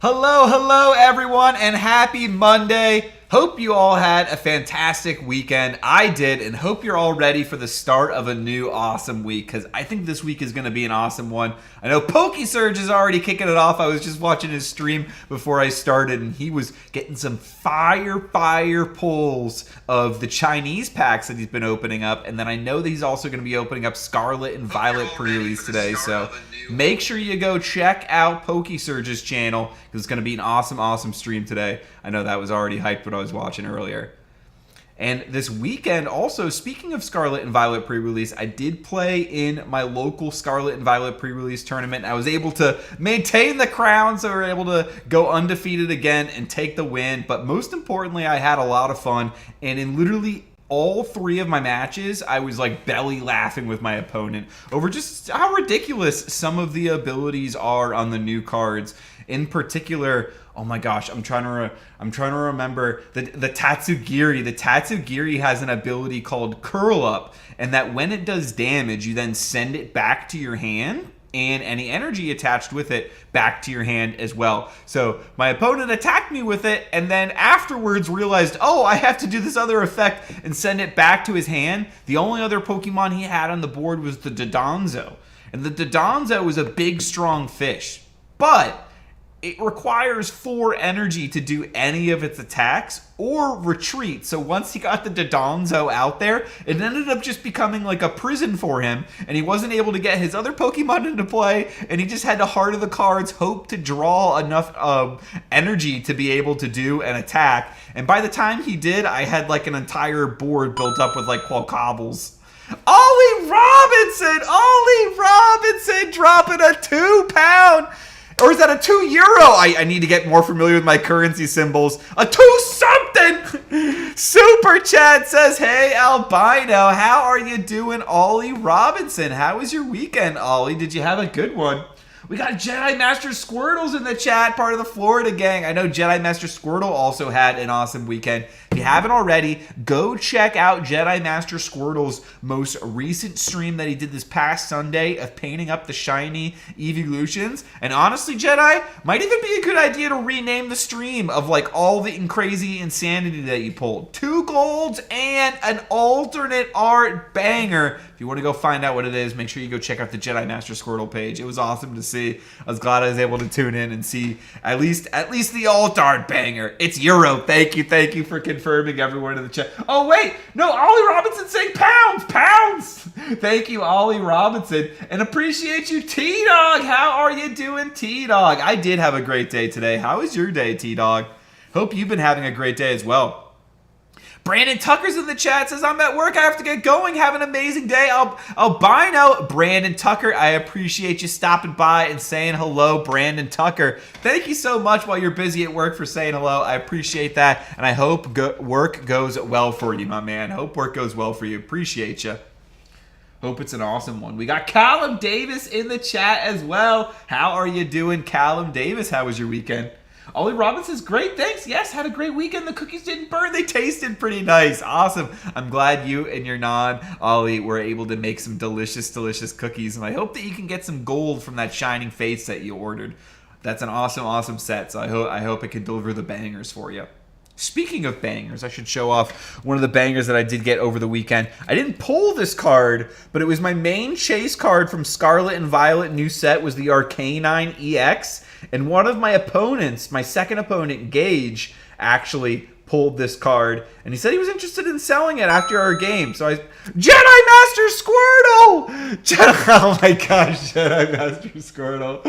Hello everyone, and happy Monday. Hope you all had a fantastic weekend. I did, and hope you're all ready for the start of a new awesome week, because I think this week is going to be an awesome one. I know PokeSurge is already kicking it off. I was just watching his stream before I started, and he was getting some fire pulls of the Chinese packs that he's been opening up, and then I know that he's also going to be opening up Scarlet and Violet pre-release today, so make sure you go check out PokeSurge's channel, because it's going to be an awesome stream today. I know that was already hyped when I was watching earlier. And this weekend, also, speaking of Scarlet and Violet pre-release, I did play in my local Scarlet and Violet pre-release tournament. I was able to maintain the crown, so we were able to go undefeated again and take the win. But most importantly, I had a lot of fun. And in literally all three of my matches, I was like belly laughing with my opponent over just how ridiculous some of the abilities are on the new cards. In particular, oh my gosh, I'm trying to remember the Tatsugiri. The Tatsugiri has an ability called Curl Up, and that when it does damage, you then send it back to your hand, and any energy attached with it back to your hand as well. So my opponent attacked me with it, and then afterwards realized, oh, I have to do this other effect and send it back to his hand. The only other Pokemon he had on the board was the Dodonzo, and the Dodonzo was a big, strong fish, but it requires 4 energy to do any of its attacks or retreat. So once he got the Dodonzo out there, it ended up just becoming like a prison for him, and he wasn't able to get his other Pokemon into play, and he just had to heart of the cards, hope to draw enough energy to be able to do an attack. And by the time he did, I had like an entire board built up with like Qualcobbles. Ollie Robinson dropping a £2. Or is that a €2? I need to get more familiar with my currency symbols. A 2 something! Super Chat says, hey, Albino, how are you doing, Ollie Robinson? How was your weekend, Ollie? Did you have a good one? We got Jedi Master Squirtle's in the chat, part of the Florida gang. I know Jedi Master Squirtle also had an awesome weekend. If you haven't already, go check out Jedi Master Squirtle's most recent stream that he did this past Sunday of painting up the shiny evolutions. And honestly, Jedi, might even be a good idea to rename the stream of like all the crazy insanity that you pulled. 2 golds and an alternate art banger. If you want to go find out what it is, make sure you go check out the Jedi Master Squirtle page. It was awesome to see. I was glad I was able to tune in and see at least the alt art banger. It's Euro. Thank you for confirming, everyone in the chat. Oh wait, no, Ollie Robinson saying pounds. Thank you, Ollie Robinson, and appreciate you, T-Dog. How are you doing, T-Dog? I did have a great day today. How was your day, T-Dog? Hope you've been having a great day as well. Brandon Tucker's in the chat, says, I'm at work, I have to get going, have an amazing day. Albino, Brandon Tucker, I appreciate you stopping by and saying hello, Brandon Tucker. Thank you so much while you're busy at work for saying hello. I appreciate that, and I hope work goes well for you, my man. Hope work goes well for you. Appreciate you. Hope it's an awesome one. We got Callum Davis in the chat as well. How are you doing, Callum Davis? How was your weekend? Ollie Robinson's great, thanks. Yes, had a great weekend. The cookies didn't burn. They tasted pretty nice. Awesome. I'm glad you and your non-Ollie were able to make some delicious cookies. And I hope that you can get some gold from that shining face that you ordered. That's an awesome set. So I hope it can deliver the bangers for you. Speaking of bangers, I should show off one of the bangers that I did get over the weekend. I didn't pull this card, but it was my main chase card from Scarlet and Violet new set was the Arcanine EX. And one of my opponents, my second opponent, Gage, actually pulled this card, and he said he was interested in selling it after our game. So Jedi Master Squirtle! Oh my gosh, Jedi Master Squirtle.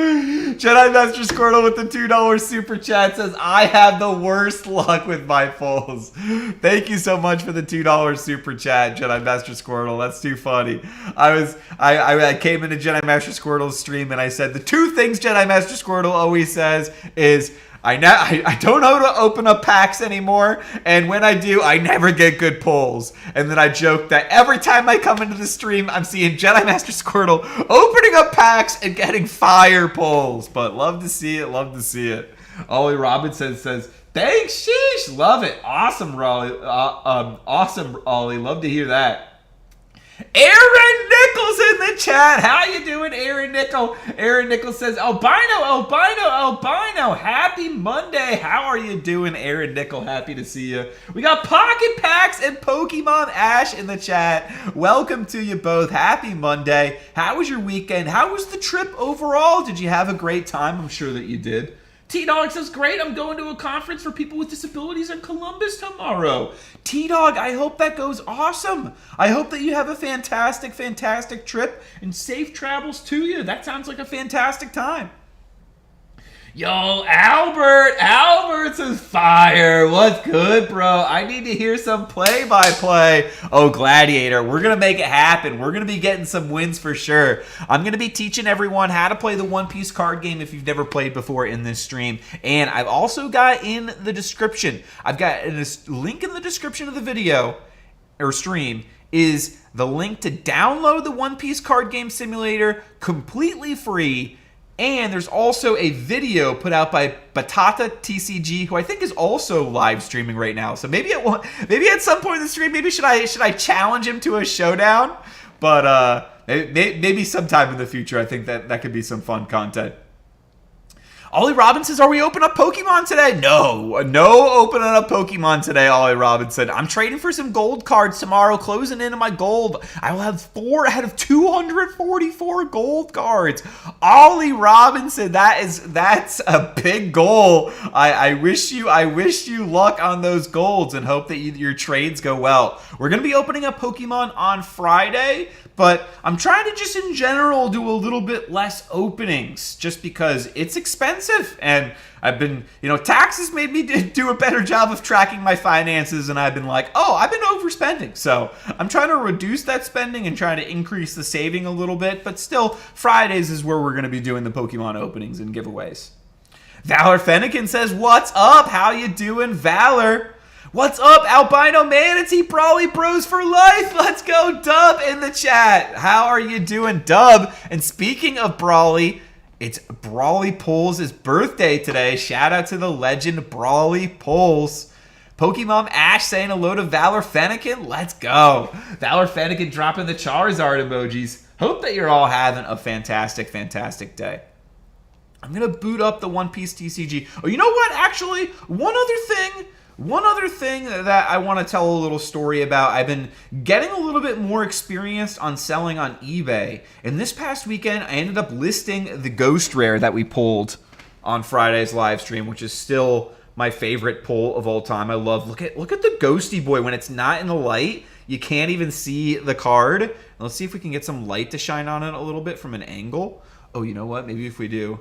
Jedi Master Squirtle with the $2 super chat says, I have the worst luck with my pulls. Thank you so much for the $2 super chat, Jedi Master Squirtle. That's too funny. I came into Jedi Master Squirtle's stream and I said, the 2 things Jedi Master Squirtle always says is, I don't know how to open up packs anymore, and when I do, I never get good pulls. And then I joke that every time I come into the stream, I'm seeing Jedi Master Squirtle opening up packs and getting fire pulls. But love to see it. Ollie Robinson says, thanks, sheesh, love it. Awesome, Ollie. Love to hear that. Aaron Nichols in the chat. How you doing, Aaron Nickel? Aaron Nichols says, albino. Happy Monday. How are you doing, Aaron Nickel? Happy to see you. We got Pocket Packs and Pokemon Ash in the chat. Welcome to you both. Happy Monday. How was your weekend? How was the trip overall? Did you have a great time? I'm sure that you did. T-Dog says, great, I'm going to a conference for people with disabilities in Columbus tomorrow. T-Dog, I hope that goes awesome. I hope that you have a fantastic trip and safe travels to you. That sounds like a fantastic time. Yo, Albert says, fire. What's good, bro? I need to hear some play-by-play. Oh, Gladiator, we're going to make it happen. We're going to be getting some wins for sure. I'm going to be teaching everyone how to play the One Piece card game if you've never played before in this stream. And I've also got in the description, I've got a link in the description of the video or stream is the link to download the One Piece card game simulator completely free. And there's also a video put out by Batata TCG, who I think is also live streaming right now. So maybe at some point in the stream, maybe should I challenge him to a showdown? But maybe sometime in the future, I think that could be some fun content. Ollie Robbins says, are we opening up Pokemon today? No opening up Pokemon today, Ollie Robinson. I'm trading for some gold cards tomorrow, closing into my gold. I will have 4 out of 244 gold cards. Ollie Robinson, that's a big goal. I wish you luck on those golds and hope that your trades go well. We're going to be opening up Pokemon on Friday, but I'm trying to just in general do a little bit less openings just because it's expensive. And I've been, taxes made me do a better job of tracking my finances. And I've been like, I've been overspending. So I'm trying to reduce that spending and trying to increase the saving a little bit. But still, Fridays is where we're going to be doing the Pokemon openings and giveaways. Valor Fennekin says, what's up? How you doing, Valor? What's up, Albino Manatee Brawly Bros for life? Let's go, Dub in the chat. How are you doing, Dub? And speaking of Brawly, it's Brawly Poles' birthday today. Shout out to the legend Brawly Poles. Pokemon Ash saying hello to Valor Fennekin. Let's go. Valor Fennekin dropping the Charizard emojis. Hope that you're all having a fantastic day. I'm going to boot up the One Piece TCG. Oh, you know what? Actually, one other thing that I want to tell a little story about. I've been getting a little bit more experienced on selling on eBay. And this past weekend, I ended up listing the Ghost Rare that we pulled on Friday's live stream, which is still my favorite pull of all time. I love, look at the Ghosty Boy when it's not in the light. You can't even see the card. Let's see if we can get some light to shine on it a little bit from an angle. Oh, you know what? Maybe if we do.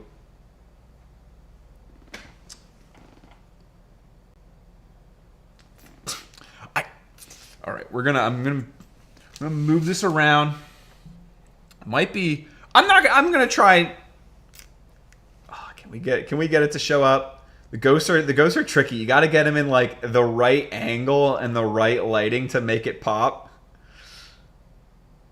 All right, I'm gonna move this around. Might be. I'm gonna try. Oh, can we get it to show up? The ghosts are tricky. You got to get them in like the right angle and the right lighting to make it pop.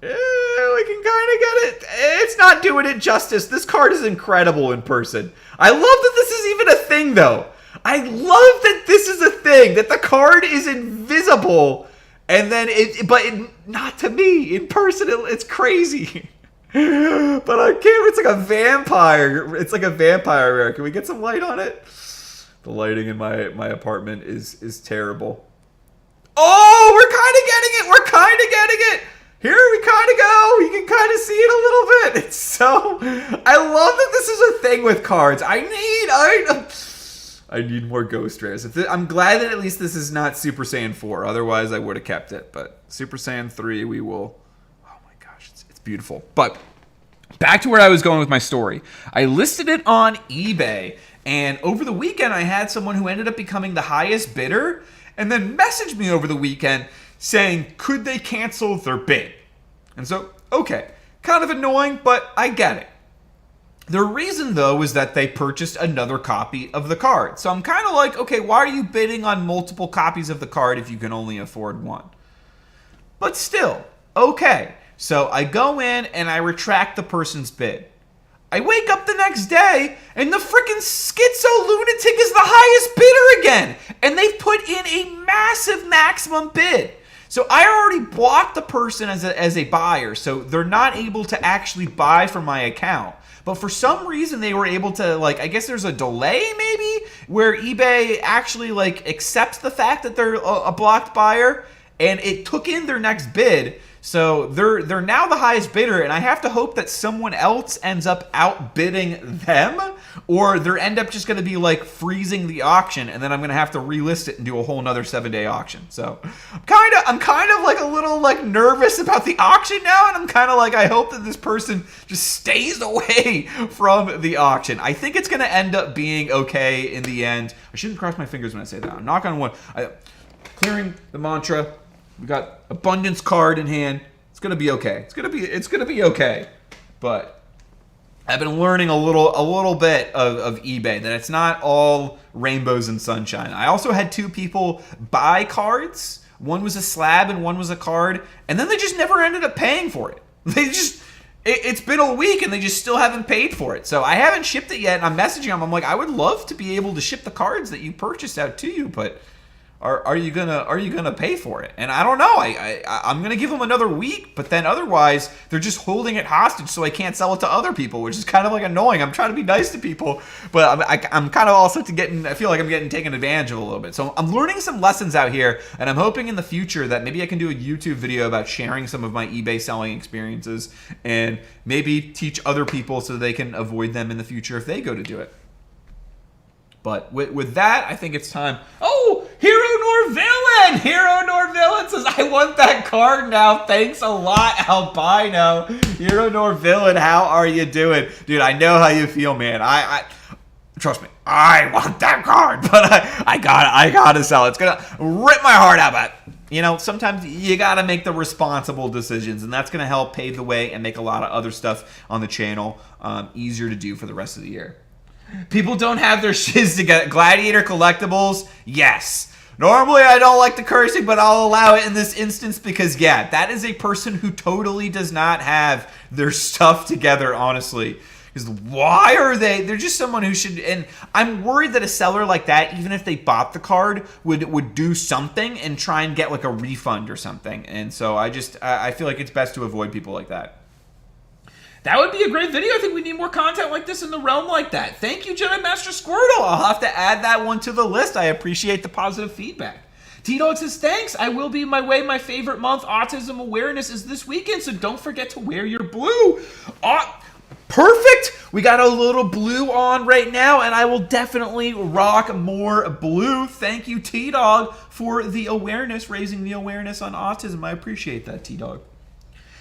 We can kind of get it. It's not doing it justice. This card is incredible in person. I love that this is even a thing, though. I love that this is a thing. That the card is invisible. And then not to me in person. It's crazy, but on camera it's like a vampire. It's like a vampire rare. Can we get some light on it? The lighting in my apartment is terrible. Oh, we're kind of getting it. Here we kind of go. You can kind of see it a little bit. It's so. I love that this is a thing with cards. I need more Ghost Rares. I'm glad that at least this is not Super Saiyan 4. Otherwise, I would have kept it. But Super Saiyan 3, we will... Oh my gosh, it's beautiful. But back to where I was going with my story. I listed it on eBay. And over the weekend, I had someone who ended up becoming the highest bidder. And then messaged me over the weekend saying, could they cancel their bid? And so, okay. Kind of annoying, but I get it. The reason, though, is that they purchased another copy of the card. So I'm kind of like, okay, why are you bidding on multiple copies of the card if you can only afford one? But still, okay. So I go in and I retract the person's bid. I wake up the next day and the freaking schizo lunatic is the highest bidder again. And they've put in a massive maximum bid. So I already blocked the person as a buyer, so they're not able to actually buy from my account. But for some reason, they were able to, like, I guess there's a delay maybe where eBay actually, like, accepts the fact that they're a blocked buyer, and it took in their next bid. So they're now the highest bidder, and I have to hope that someone else ends up outbidding them, or they end up just going to be like freezing the auction, and then I'm going to have to relist it and do a whole nother 7-day auction. So I'm kind of like a little like nervous about the auction now, and I'm kind of like, I hope that this person just stays away from the auction. I think it's going to end up being okay in the end. I shouldn't cross my fingers when I say that. I'm knock on wood. Clearing the mantra. We got abundance card in hand. It's gonna be okay. It's gonna be okay. But I've been learning a little bit of eBay, that it's not all rainbows and sunshine. I also had 2 people buy cards. One was a slab and one was a card, and then they just never ended up paying for it. It's been a week and they just still haven't paid for it. So I haven't shipped it yet, and I'm messaging them. I'm like, I would love to be able to ship the cards that you purchased out to you, but are you gonna pay for it? And I don't know. I'm gonna give them another week, but then otherwise they're just holding it hostage so I can't sell it to other people, which is kind of like annoying. I'm trying to be nice to people, but I'm kind of also I feel like I'm getting taken advantage of a little bit. So I'm learning some lessons out here, and I'm hoping in the future that maybe I can do a YouTube video about sharing some of my eBay selling experiences, and maybe teach other people so they can avoid them in the future if they go to do it. But with that, I think it's time. Oh, Hero Nor Villain! Hero Nor Villain says, I want that card now. Thanks a lot, Albino. Hero Nor Villain, how are you doing? Dude, I know how you feel, man. I trust me, I want that card, but I gotta sell it. It's gonna rip my heart out, but you know, sometimes you gotta make the responsible decisions, and that's gonna help pave the way and make a lot of other stuff on the channel easier to do for the rest of the year. People don't have their shiz together. Gladiator collectibles, yes. Normally I don't like the cursing, but I'll allow it in this instance because, yeah, that is a person who totally does not have their stuff together, honestly. Because why are they? They're just someone who should, and I'm worried that a seller like that, even if they bought the card, would do something and try and get like a refund or something. And so I feel like it's best to avoid people like that. That would be a great video. I think we need more content like this in the realm like that. Thank you, Jedi Master Squirtle. I'll have to add that one to the list. I appreciate the positive feedback. T-Dog says, thanks. I will be my way. My favorite month, Autism Awareness, is this weekend, so don't forget to wear your blue. Perfect. We got a little blue on right now, and I will definitely rock more blue. Thank you, T-Dog, for the awareness, raising the awareness on autism. I appreciate that, T-Dog.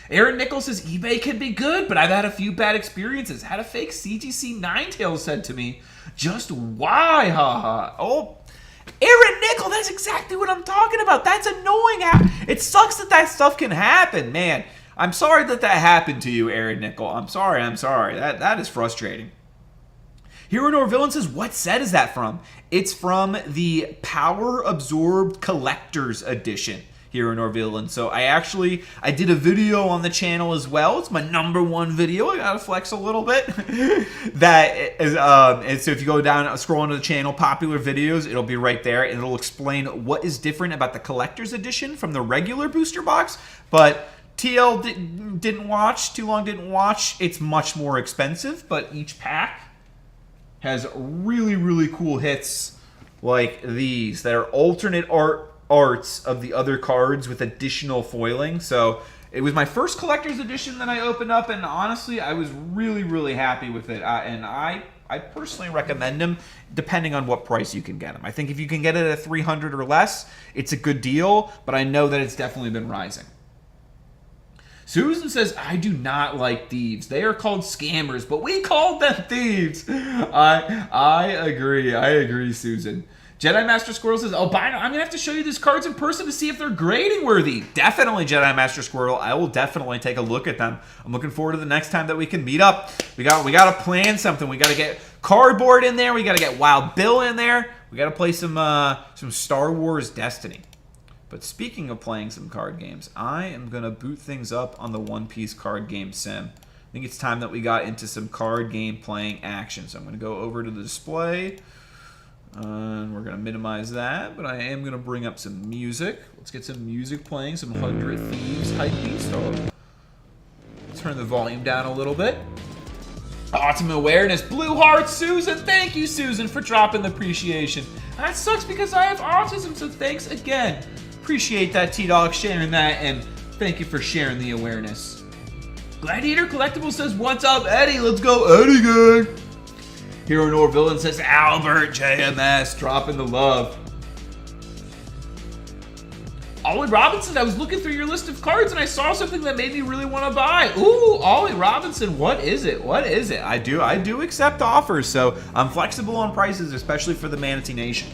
Aaron Nichols says, eBay can be good, but I've had a few bad experiences. Had a fake CGC Ninetales said to me. Just why, haha. Oh, Aaron Nichols, that's exactly what I'm talking about. That's annoying. It sucks that stuff can happen, man. I'm sorry that happened to you, Aaron Nichols. I'm sorry. That is frustrating. Hero Nor Villain says, what set is that from? It's from the Power Absorbed Collector's Edition. Hero Nor Villain. So I did a video on the channel as well. It's my #1 video. I gotta flex a little bit. That is, and so if you go down, scroll into the channel, popular videos, it'll be right there, and it'll explain what is different about the collector's edition from the regular booster box. But TL didn't watch, Too Long didn't watch. It's much more expensive, but each pack has really, really cool hits like these that are alternate arts of the other cards with additional foiling. So it was my first collector's edition that I opened up, and honestly I was really, really happy with it, and I personally recommend them depending on what price you can get them. I think if you can get it at $300 or less, it's a good deal, but I know that it's definitely been rising. Susan says, I do not like thieves. They are called scammers, but we called them thieves. I agree, Susan. Jedi Master Squirrel says, oh, I'm going to have to show you these cards in person to see if they're grading worthy. Definitely, Jedi Master Squirrel. I will definitely take a look at them. I'm looking forward to the next time that we can meet up. We got to plan something. We got to get Cardboard in there. We got to get Wild Bill in there. We got to play some Star Wars Destiny. But speaking of playing some card games, I am going to boot things up on the One Piece card game sim. I think it's time that we got into some card game playing action. So I'm going to go over to the display. And we're going to minimize that, but I am going to bring up some music. Let's get some music playing, some 100 Thieves hypebeast. So turn the volume down a little bit. Autumn Awareness, Blue Heart, Susan. Thank you, Susan, for dropping the appreciation. That sucks because I have autism, so thanks again. Appreciate that, T-Dog, sharing that, and thank you for sharing the awareness. Gladiator Collectible says, what's up, Eddie? Let's go, Eddie gang. Hero Nor Villain says, Albert JMS, dropping the love. Ollie Robinson, I was looking through your list of cards and I saw something that made me really want to buy. Ooh, Ollie Robinson, what is it? What is it? I do accept offers, so I'm flexible on prices, especially for the Manatee Nation.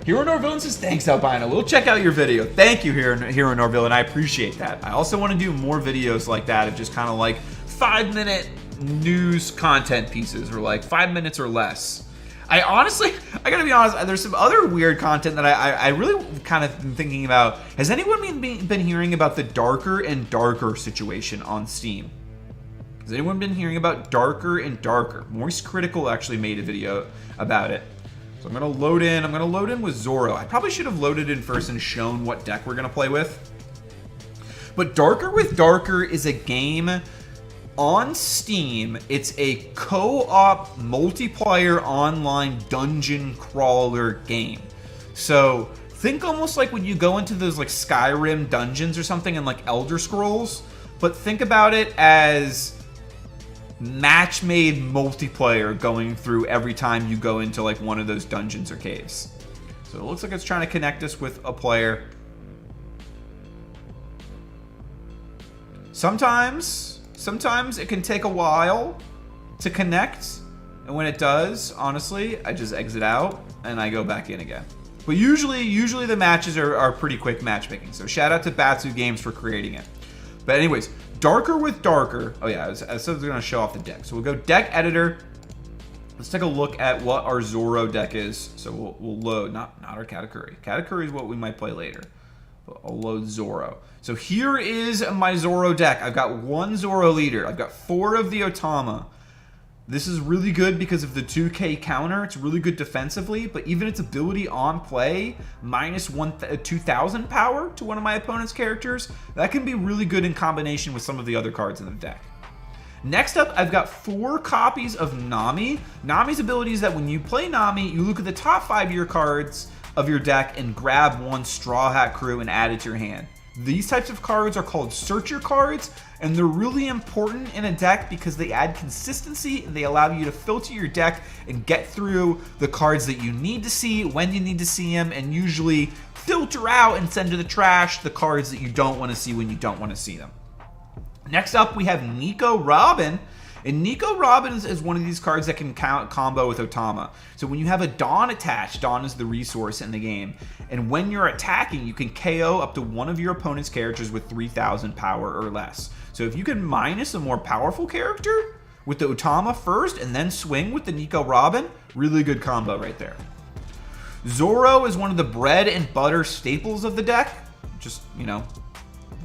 Hero Nor Villain says, thanks, Albino. We'll check out your video. Thank you, Hero Nor Villain. I appreciate that. I also want to do more videos like that of just kind of like 5-minute news content pieces, or like 5 minutes or less. I gotta be honest, there's some other weird content that I really kind of been thinking about. Has anyone been hearing about the Darker and Darker situation on Steam? Has anyone been hearing about Darker and Darker? Moist Critical actually made a video about it. So I'm gonna load in with Zoro. I probably should have loaded in first and shown what deck we're gonna play with. But Darker with Darker is a game on Steam. It's a co-op multiplayer online dungeon crawler game. So think almost like when you go into those like Skyrim dungeons or something in like Elder Scrolls, but think about it as match-made multiplayer going through every time you go into like one of those dungeons or caves. So it looks like it's trying to connect us with a player. Sometimes it can take a while to connect, and when it does, honestly, I just exit out and I go back in again. But usually the matches are pretty quick matchmaking. So shout out to Batsu Games for creating it. But anyways, Darker with Darker. Oh yeah, I said I was gonna show off the deck. So we'll go deck editor. Let's take a look at what our Zoro deck is. So we'll load, not our Katakuri. Katakuri is what we might play later. But I'll load Zoro. So here is my Zoro deck. I've got one Zoro leader. I've got 4 of the Otama. This is really good because of the 2k counter. It's really good defensively, but even its ability on play, minus 2,000 power to one of my opponent's characters, that can be really good in combination with some of the other cards in the deck. Next up, I've got 4 copies of Nami. Nami's ability is that when you play Nami, you look at the top 5 of your cards of your deck and grab one Straw Hat Crew and add it to your hand. These types of cards are called searcher cards, and they're really important in a deck because they add consistency and they allow you to filter your deck and get through the cards that you need to see when you need to see them, and usually filter out and send to the trash the cards that you don't want to see when you don't want to see them. Next up, we have Nico Robin. And Nico Robin is one of these cards that can combo with Otama. So when you have a Dawn attached, Dawn is the resource in the game. And when you're attacking, you can KO up to one of your opponent's characters with 3,000 power or less. So if you can minus a more powerful character with the Otama first and then swing with the Nico Robin, really good combo right there. Zoro is one of the bread and butter staples of the deck. Just, you know,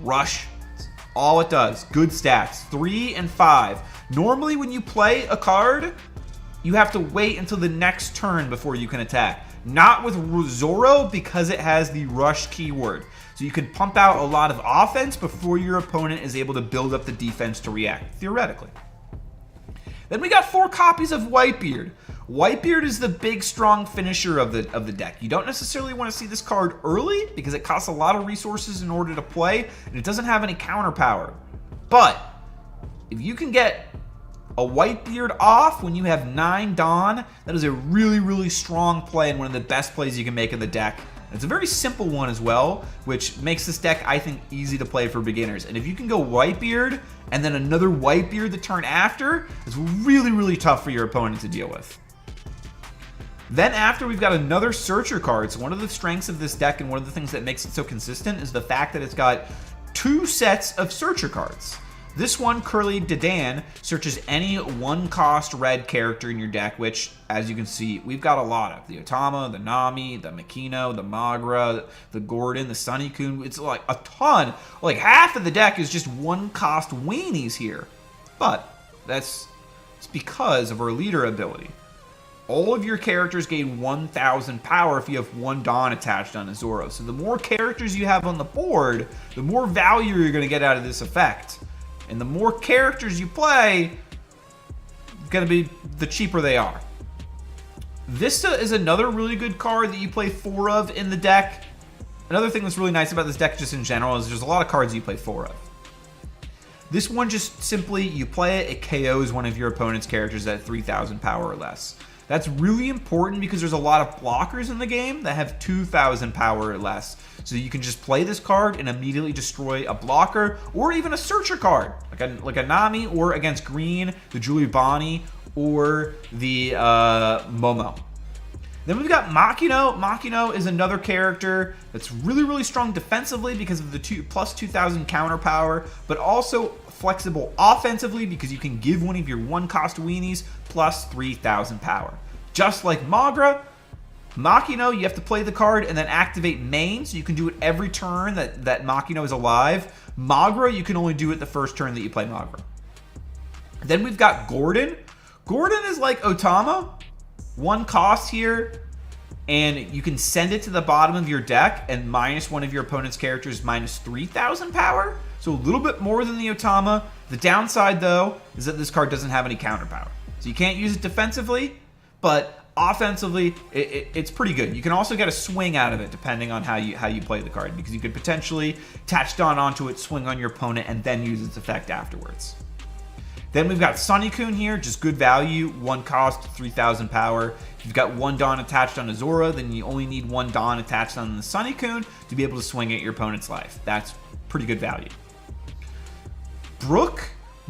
rush. That's all it does. Good stats. 3 and 5. Normally, when you play a card, you have to wait until the next turn before you can attack. Not with Zoro because it has the rush keyword. So you can pump out a lot of offense before your opponent is able to build up the defense to react, theoretically. Then we got 4 copies of Whitebeard. Whitebeard is the big, strong finisher of the deck. You don't necessarily want to see this card early because it costs a lot of resources in order to play, and it doesn't have any counter power. But if you can get a Whitebeard off when you have 9 Dawn, that is a really, really strong play and one of the best plays you can make in the deck. It's a very simple one as well, which makes this deck, I think, easy to play for beginners. And if you can go Whitebeard and then another Whitebeard the turn after, it's really, really tough for your opponent to deal with. Then after, we've got another Searcher card. So one of the strengths of this deck and one of the things that makes it so consistent is the fact that it's got 2 sets of Searcher cards. This one, Curly Dedan, searches any 1-cost red character in your deck, which, as you can see, we've got a lot of. The Otama, the Nami, the Makino, the Magra, the Gordon, the Sunny-kun. It's like a ton. Like half of the deck is just 1-cost weenies here. But it's because of our leader ability. all of your characters gain 1,000 power if you have 1 Dawn attached on a Zoro. So the more characters you have on the board, the more value you're going to get out of this effect. And the more characters you play, it's going to be the cheaper they are. Vista is another really good card that you play 4 of in the deck. Another thing that's really nice about this deck just in general is there's a lot of cards you play 4 of. This one just simply, you play it, it KOs one of your opponent's characters at 3,000 power or less. That's really important because there's a lot of blockers in the game that have 2,000 power or less. So you can just play this card and immediately destroy a blocker or even a searcher card, like a Nami, or against green, the Julie Bonnie, or the Momo. Then we've got Makino. Makino is another character that's really, really strong defensively because of the plus 2,000 counter power, but also flexible offensively because you can give one of your 1-cost weenies plus 3,000 power. Just like Magra, Makino, you have to play the card and then activate main, so you can do it every turn that Makino is alive. Magra, you can only do it the first turn that you play Magra. Then we've got Gordon. Gordon is like Otama, 1 cost here, and you can send it to the bottom of your deck and minus one of your opponent's characters minus 3,000 power. So a little bit more than the Otama. The downside, though, is that this card doesn't have any counter power. So you can't use it defensively, but offensively, it's pretty good. You can also get a swing out of it depending on how you play the card, because you could potentially attach Dawn onto it, swing on your opponent, and then use its effect afterwards. Then we've got Sunny-kun here, just good value, 1 cost, 3,000 power. If you've got 1 Dawn attached on a Zora, then you only need 1 Dawn attached on the Sunny-kun to be able to swing at your opponent's life. That's pretty good value. Brook.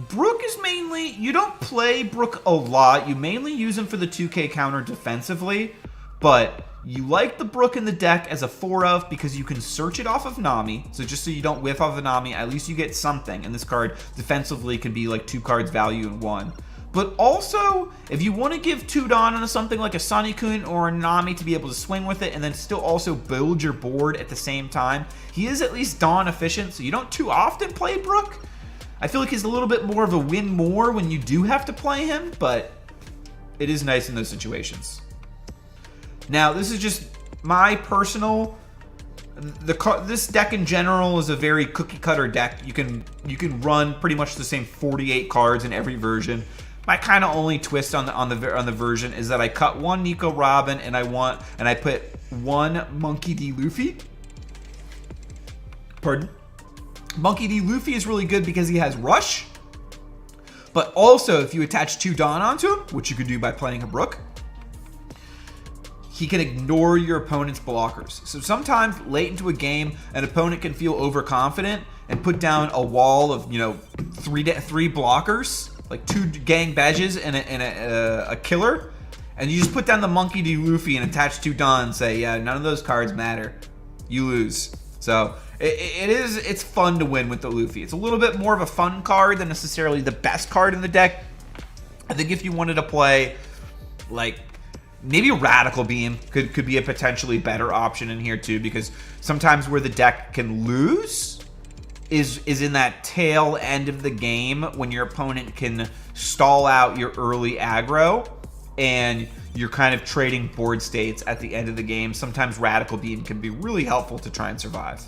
Brook is mainly, you don't play Brook a lot. You mainly use him for the 2k counter defensively, but you like the Brook in the deck as a 4 of because you can search it off of Nami. So just so you don't whiff off of Nami, at least you get something. And this card defensively can be like 2 cards value in 1. But also, if you want to give 2 Dawn on something like a Sunny-kun or a Nami to be able to swing with it and then still also build your board at the same time, he is at least Dawn efficient, so you don't too often play Brook. I feel like he's a little bit more of a win more when you do have to play him, but it is nice in those situations. Now, this is just my personal... This deck in general is a very cookie-cutter deck. You can run pretty much the same 48 cards in every version. My kind of only twist on the version is that I cut 1 Nico Robin and I put 1 Monkey D. Luffy. Pardon? Monkey D. Luffy is really good because he has Rush. But also, if you attach 2 Dawn onto him, which you could do by playing a Brook, he can ignore your opponent's blockers. So sometimes late into a game, an opponent can feel overconfident and put down a wall of, 3 blockers, like 2 gang badges and a killer, and you just put down the Monkey D. Luffy and attach 2 Dawn and say, yeah, none of those cards matter. You lose. So it's fun to win with the Luffy. It's a little bit more of a fun card than necessarily the best card in the deck. I think if you wanted to play, like, maybe Radical Beam could be a potentially better option in here too, because sometimes where the deck can lose is in that tail end of the game when your opponent can stall out your early aggro and you're kind of trading board states at the end of the game. Sometimes Radical Beam can be really helpful to try and survive.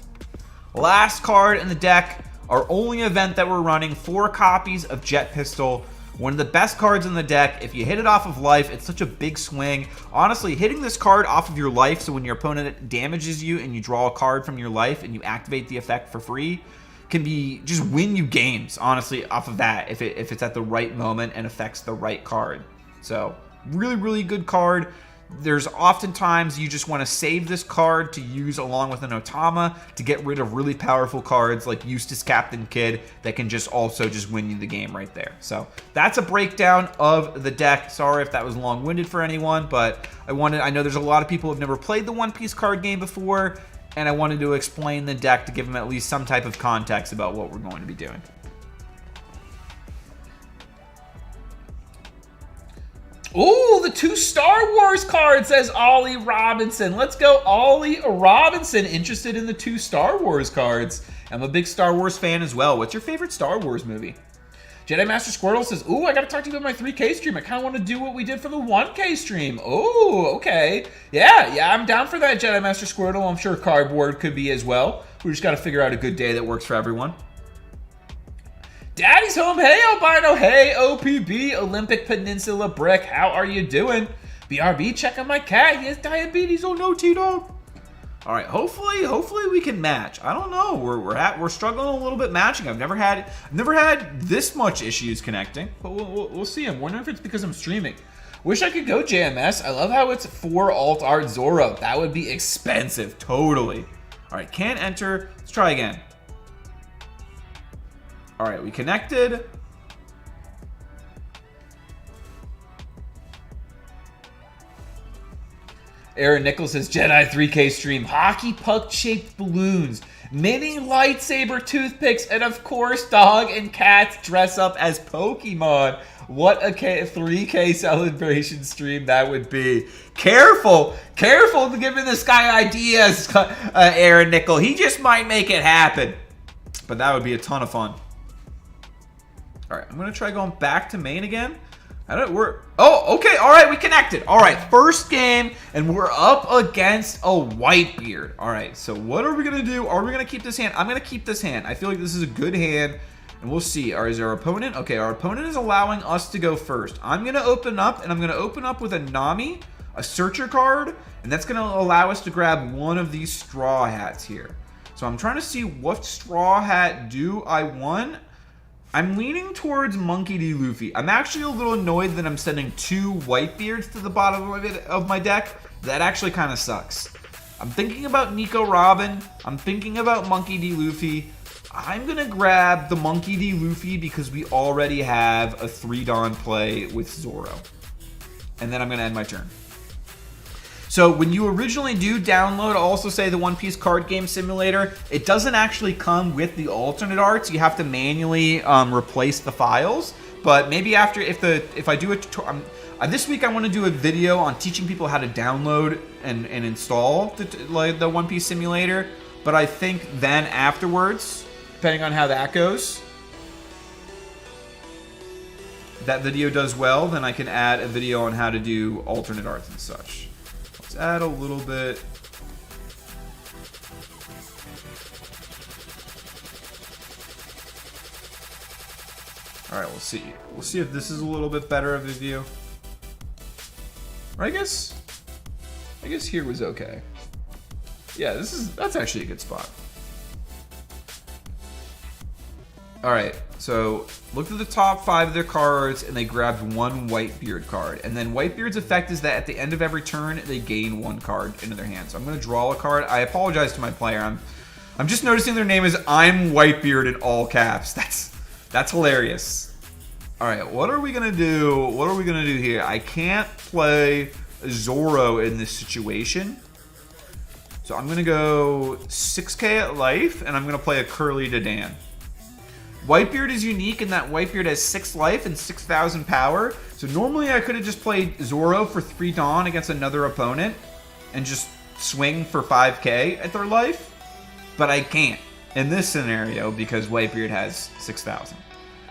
Last card in the deck, our only event that we're running, 4 copies of Jet Pistol. One of the best cards in the deck. If you hit it off of life, it's such a big swing. Honestly, hitting this card off of your life, so when your opponent damages you and you draw a card from your life and you activate the effect for free, can be just win you games, honestly, off of that if it's at the right moment and affects the right card. So, really, really good card. There's oftentimes you just want to save this card to use along with an Otama to get rid of really powerful cards like Eustace Captain Kidd that can just also just win you the game right there. So that's a breakdown of the deck. Sorry if that was long-winded for anyone, but I know there's a lot of people who have never played the One Piece card game before, and I wanted to explain the deck to give them at least some type of context about what we're going to be doing. Ooh, the 2 Star Wars cards, says Ollie Robinson. Let's go, Ollie Robinson, interested in the 2 Star Wars cards. I'm a big Star Wars fan as well. What's your favorite Star Wars movie? Jedi Master Squirtle says, ooh, I gotta talk to you about my 3K stream. I kind of want to do what we did for the 1K stream. Oh, okay. Yeah, I'm down for that, Jedi Master Squirtle. I'm sure Cardboard could be as well. We just gotta figure out a good day that works for everyone. Daddy's home. Hey, Albino. Hey, OPB, Olympic Peninsula Brick. How are you doing? BRB, check on my cat. He has diabetes. Oh no, T-Dog. All right, hopefully we can match. I don't know. We're struggling a little bit matching. I've never had this much issues connecting, but we'll see. I'm wondering if it's because I'm streaming. Wish I could go JMS. I love how it's 4 alt art Zoro. That would be expensive. Totally. All right, can't enter. Let's try again. All right, we connected. Aaron Nichols says, Jedi 3K stream, hockey puck-shaped balloons, mini lightsaber toothpicks, and of course, dog and cats dress up as Pokemon. What a 3K celebration stream that would be. Careful to giving this guy ideas, Aaron Nichols. He just might make it happen. But that would be a ton of fun. All right, I'm going to try going back to main again. Oh, okay. All right, we connected. All right, first game, and we're up against a Whitebeard. All right, so what are we going to do? Are we going to keep this hand? I'm going to keep this hand. I feel like this is a good hand, and we'll see. Is our opponent? Okay, our opponent is allowing us to go first. I'm going to open up, and I'm going to open up with a Nami, a Searcher card, and that's going to allow us to grab one of these Straw Hats here. So I'm trying to see what Straw Hat do I want. I'm leaning towards Monkey D. Luffy. I'm actually a little annoyed that I'm sending 2 Whitebeards to the bottom of my deck. That actually kind of sucks. I'm thinking about Nico Robin. I'm thinking about Monkey D. Luffy. I'm going to grab the Monkey D. Luffy because we already have a 3-Don play with Zoro. And then I'm going to end my turn. So when you originally do download, I'll also say the One Piece card game simulator, it doesn't actually come with the alternate arts. You have to manually replace the files. But maybe after, if I do a tutorial, this week I want to do a video on teaching people how to download and install the One Piece simulator. But I think then afterwards, depending on how that goes, that video does well, then I can add a video on how to do alternate arts and such. Let's add a little bit. All right, we'll see. We'll see if this is a little bit better of a view. Or I guess here was okay. Yeah, that's actually a good spot. All right, so look at the top 5 of their cards, and they grabbed 1 Whitebeard card. And then Whitebeard's effect is that at the end of every turn, they gain 1 card into their hand. So I'm going to draw a card. I apologize to my player. I'm just noticing their name is I'm Whitebeard in all caps. That's hilarious. All right, what are we going to do? What are we going to do here? I can't play Zoro in this situation. So I'm going to go 6k at life, and I'm going to play a Curly Dadan. Whitebeard is unique in that Whitebeard has 6 life and 6,000 power. So normally I could have just played Zoro for 3 Dawn against another opponent and just swing for 5k at their life. But I can't in this scenario because Whitebeard has 6,000.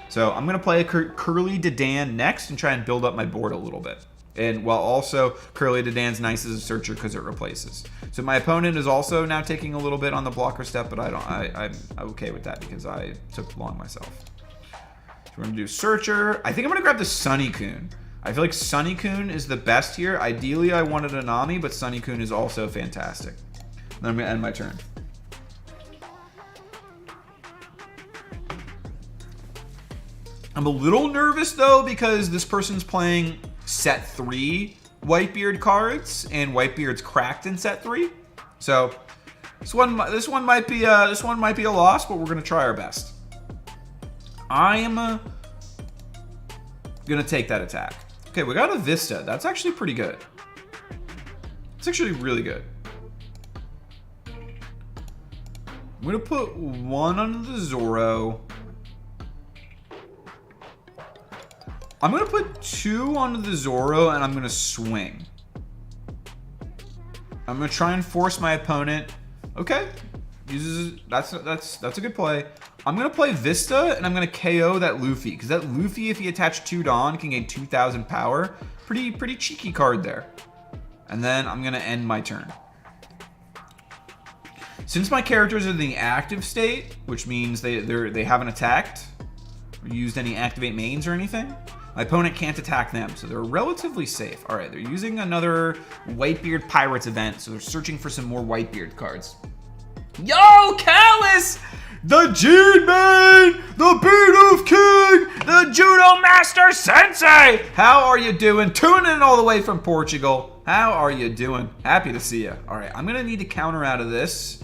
So I'm going to play a Curly Dadan next and try and build up my board a little bit. And while also Curly Dadan's nice as a searcher because it replaces. So my opponent is also now taking a little bit on the blocker step, but I'm okay with that because I took long myself. So we're gonna do searcher. I think I'm gonna grab the Sunny-kun. I feel like Sunny-kun is the best here. Ideally, I wanted a Nami, but Sunny-kun is also fantastic. Then I'm gonna end my turn. I'm a little nervous though because this person's playing set 3 Whitebeard cards, and Whitebeard's cracked in set 3. So this one might be a loss, but we're gonna try our best. I'm gonna take that attack. Okay, we got a Vista. That's actually pretty good. It's actually really good. I'm gonna put 1 on the Zoro. I'm going to put 2 onto the Zoro, and I'm going to swing. I'm going to try and force my opponent. Okay. That's a good play. I'm going to play Vista, and I'm going to KO that Luffy. Because that Luffy, if he attached 2 Dawn, can gain 2,000 power. Pretty cheeky card there. And then I'm going to end my turn. Since my characters are in the active state, which means they haven't attacked or used any activate mains or anything, my opponent can't attack them, so they're relatively safe. All right, they're using another Whitebeard Pirates event, so they're searching for some more Whitebeard cards. Yo, Callus! The G-Man! The Beat of King! The Judo Master Sensei! How are you doing? Tuning in all the way from Portugal. How are you doing? Happy to see you. All right, I'm going to need to counter out of this.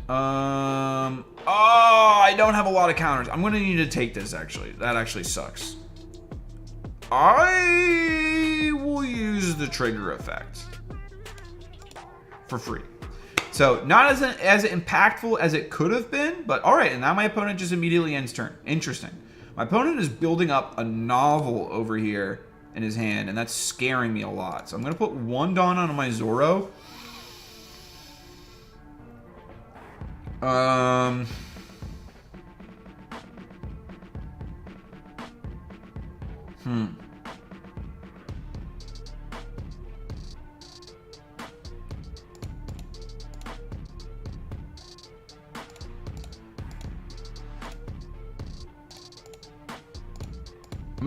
Oh, I don't have a lot of counters. I'm going to need to take this, actually. That actually sucks. I will use the trigger effect for free. So not as impactful as it could have been, but all right. And now my opponent just immediately ends turn. Interesting. My opponent is building up a novel over here in his hand, and that's scaring me a lot. So I'm going to put 1 Dawn on my Zoro. I'm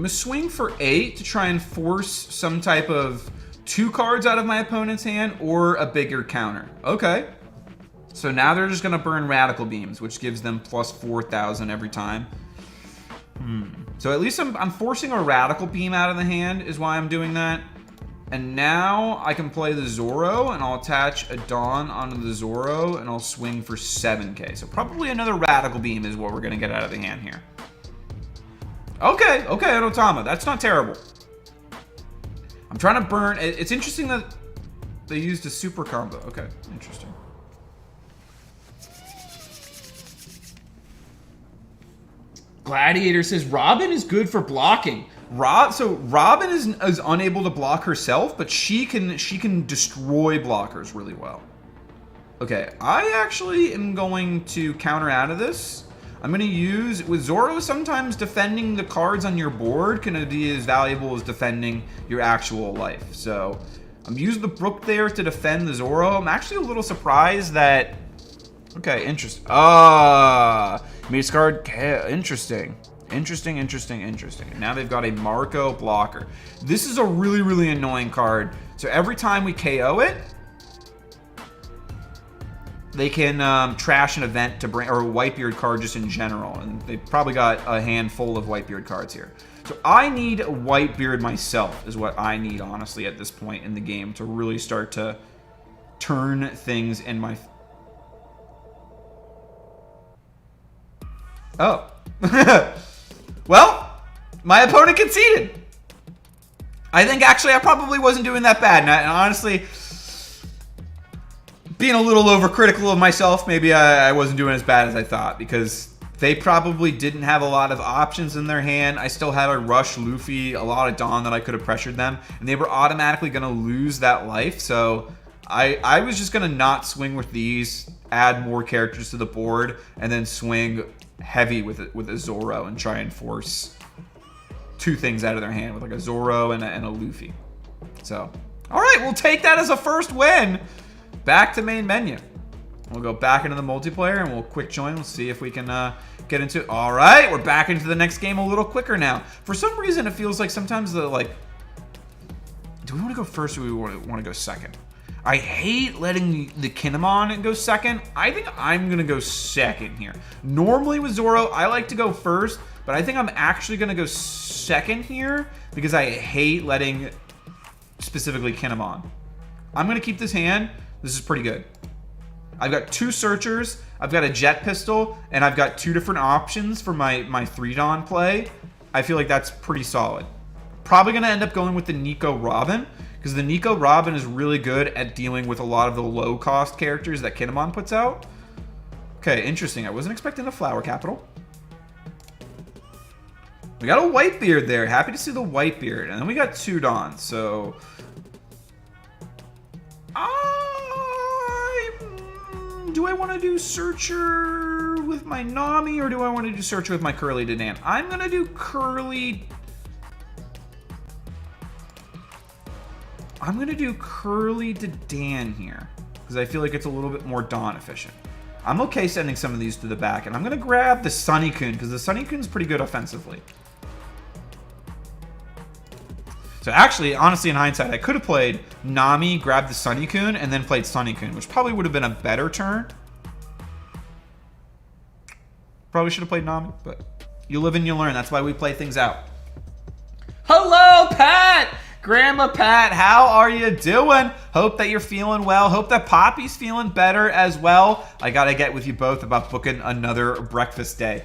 going to swing for 8 to try and force some type of 2 cards out of my opponent's hand or a bigger counter. Okay. So now they're just going to burn Radical Beams, which gives them plus 4,000 every time. So at least I'm forcing a Radical Beam out of the hand is why I'm doing that. And now I can play the Zoro, and I'll attach a Dawn onto the Zoro, and I'll swing for 7k. So probably another Radical Beam is what we're going to get out of the hand here. Okay, Onotama. That's not terrible. I'm trying to burn... It's interesting that they used a super combo. Okay, interesting. Gladiator says Robin is good for blocking. So Robin is unable to block herself, but she can destroy blockers really well. Okay, I actually am going to counter out of this. I'm going to use, with Zoro, sometimes defending the cards on your board can be as valuable as defending your actual life. So I'm using the Brook there to defend the Zoro. I'm actually a little surprised that... Okay, interesting. Meets card, interesting. Interesting. Now they've got a Marco blocker. This is a really annoying card. So every time we KO it, they can trash an event to bring, or a Whitebeard card just in general. And they've probably got a handful of Whitebeard cards here. So I need a Whitebeard myself, is what I need, honestly, at this point in the game to really start to turn things in my... Oh. Well, my opponent conceded. I think, actually, I probably wasn't doing that bad. And honestly... being a little overcritical of myself, maybe I wasn't doing as bad as I thought, because they probably didn't have a lot of options in their hand. I still had a Rush Luffy, a lot of Dawn that I could have pressured them, and they were automatically going to lose that life. So I was just going to not swing with these, add more characters to the board, and then swing heavy with a Zoro and try and force 2 things out of their hand with like a Zoro and a Luffy. So, all right, we'll take that as a first win. Back to main menu. We'll go back into the multiplayer and we'll quick join. We'll see if we can get into it. All right, we're back into the next game a little quicker now. For some reason, it feels like sometimes do we want to go first or do we want to go second? I hate letting the Kinemon go second. I think I'm going to go second here. Normally with Zoro, I like to go first, but I think I'm actually going to go second here because I hate letting specifically Kinemon. I'm going to keep this hand. This is pretty good. I've got 2 searchers, I've got a jet pistol, and I've got 2 different options for my 3 Dawn play. I feel like that's pretty solid. Probably going to end up going with the Nico Robin, because the Nico Robin is really good at dealing with a lot of the low-cost characters that Kinemon puts out. Okay, interesting. I wasn't expecting a Flower Capital. We got a Whitebeard there. Happy to see the Whitebeard. And then we got 2 Dawns, so... do I want to do Searcher with my Nami, or do I want to do Searcher with my Curly Dadan? I'm going to do Curly... I'm going to do Curly Dadan here, because I feel like it's a little bit more Dawn efficient. I'm okay sending some of these to the back, and I'm going to grab the Sunnykun, because the Sunnykun's pretty good offensively. So actually, honestly, in hindsight, I could have played Nami, grabbed the Sunnykun, and then played Sunnykun, which probably would have been a better turn. Probably should have played Nami, but you live and you learn. That's why we play things out. Hello, Pat! Grandma Pat, how are you doing? Hope that you're feeling well. Hope that Poppy's feeling better as well. I gotta get with you both about booking another breakfast day.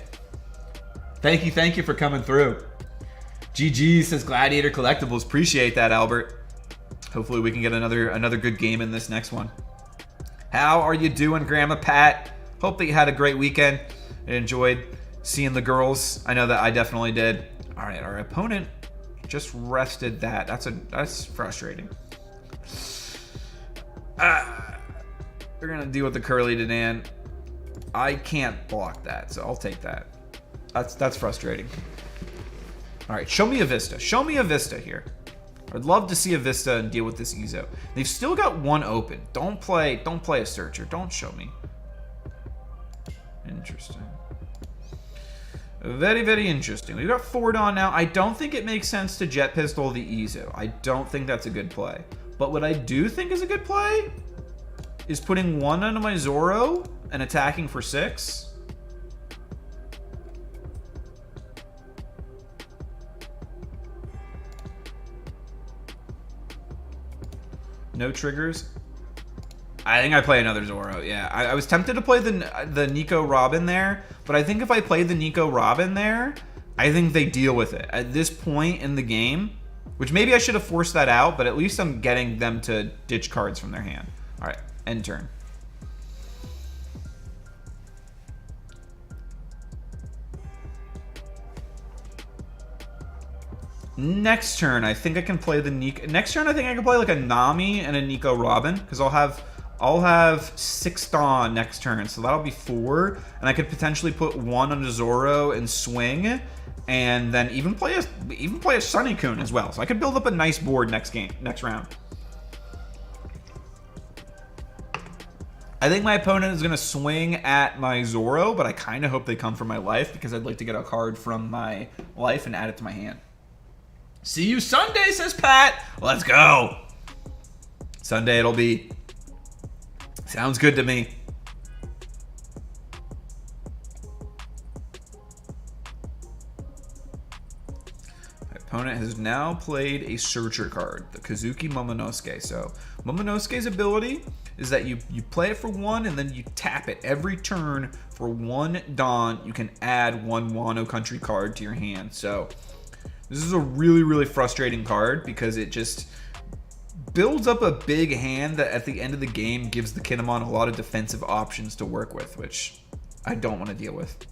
Thank you for coming through. GG says Gladiator Collectibles. Appreciate that, Albert. Hopefully we can get another good game in this next one. How are you doing, Grandma Pat? Hope that you had a great weekend and enjoyed seeing the girls. I know that I definitely did. All right, our opponent just rested that. That's frustrating. We're gonna deal with the Curly Dadan. I can't block that, so I'll take that. That's frustrating. All right, show me a Vista. Show me a Vista here. I'd love to see a Vista and deal with this Ezo. They've still got one open. Don't play a Searcher. Don't show me. Interesting. Very, very interesting. We've got 4 Dawn now. I don't think it makes sense to Jet Pistol the Ezo. I don't think that's a good play. But what I do think is a good play is putting 1 onto my Zoro and attacking for 6. No triggers. I think I play another Zoro. Yeah, I was tempted to play the Nico Robin there, but I think if I play the Nico Robin there, I think they deal with it at this point in the game. Which maybe I should have forced that out, but at least I'm getting them to ditch cards from their hand. All right, end turn. Next turn, I think I can play the Nico. Next turn, I think I can play like a Nami and a Nico Robin, because I'll have 6 Dawn next turn, so that'll be 4, and I could potentially put 1 on Zoro and swing, and then even play a Sunnykun as well. So I could build up a nice board next round. I think my opponent is gonna swing at my Zoro, but I kind of hope they come for my life because I'd like to get a card from my life and add it to my hand. See you Sunday, says Pat. Let's go. Sunday it'll be. Sounds good to me. My opponent has now played a Searcher card, the Kazuki Momonosuke. So Momonosuke's ability is that you play it for 1 and then you tap it every turn for 1 Dawn. You can add 1 Wano Country card to your hand. So this is a really, really frustrating card because it just builds up a big hand that at the end of the game gives the Kinemon a lot of defensive options to work with, which I don't want to deal with.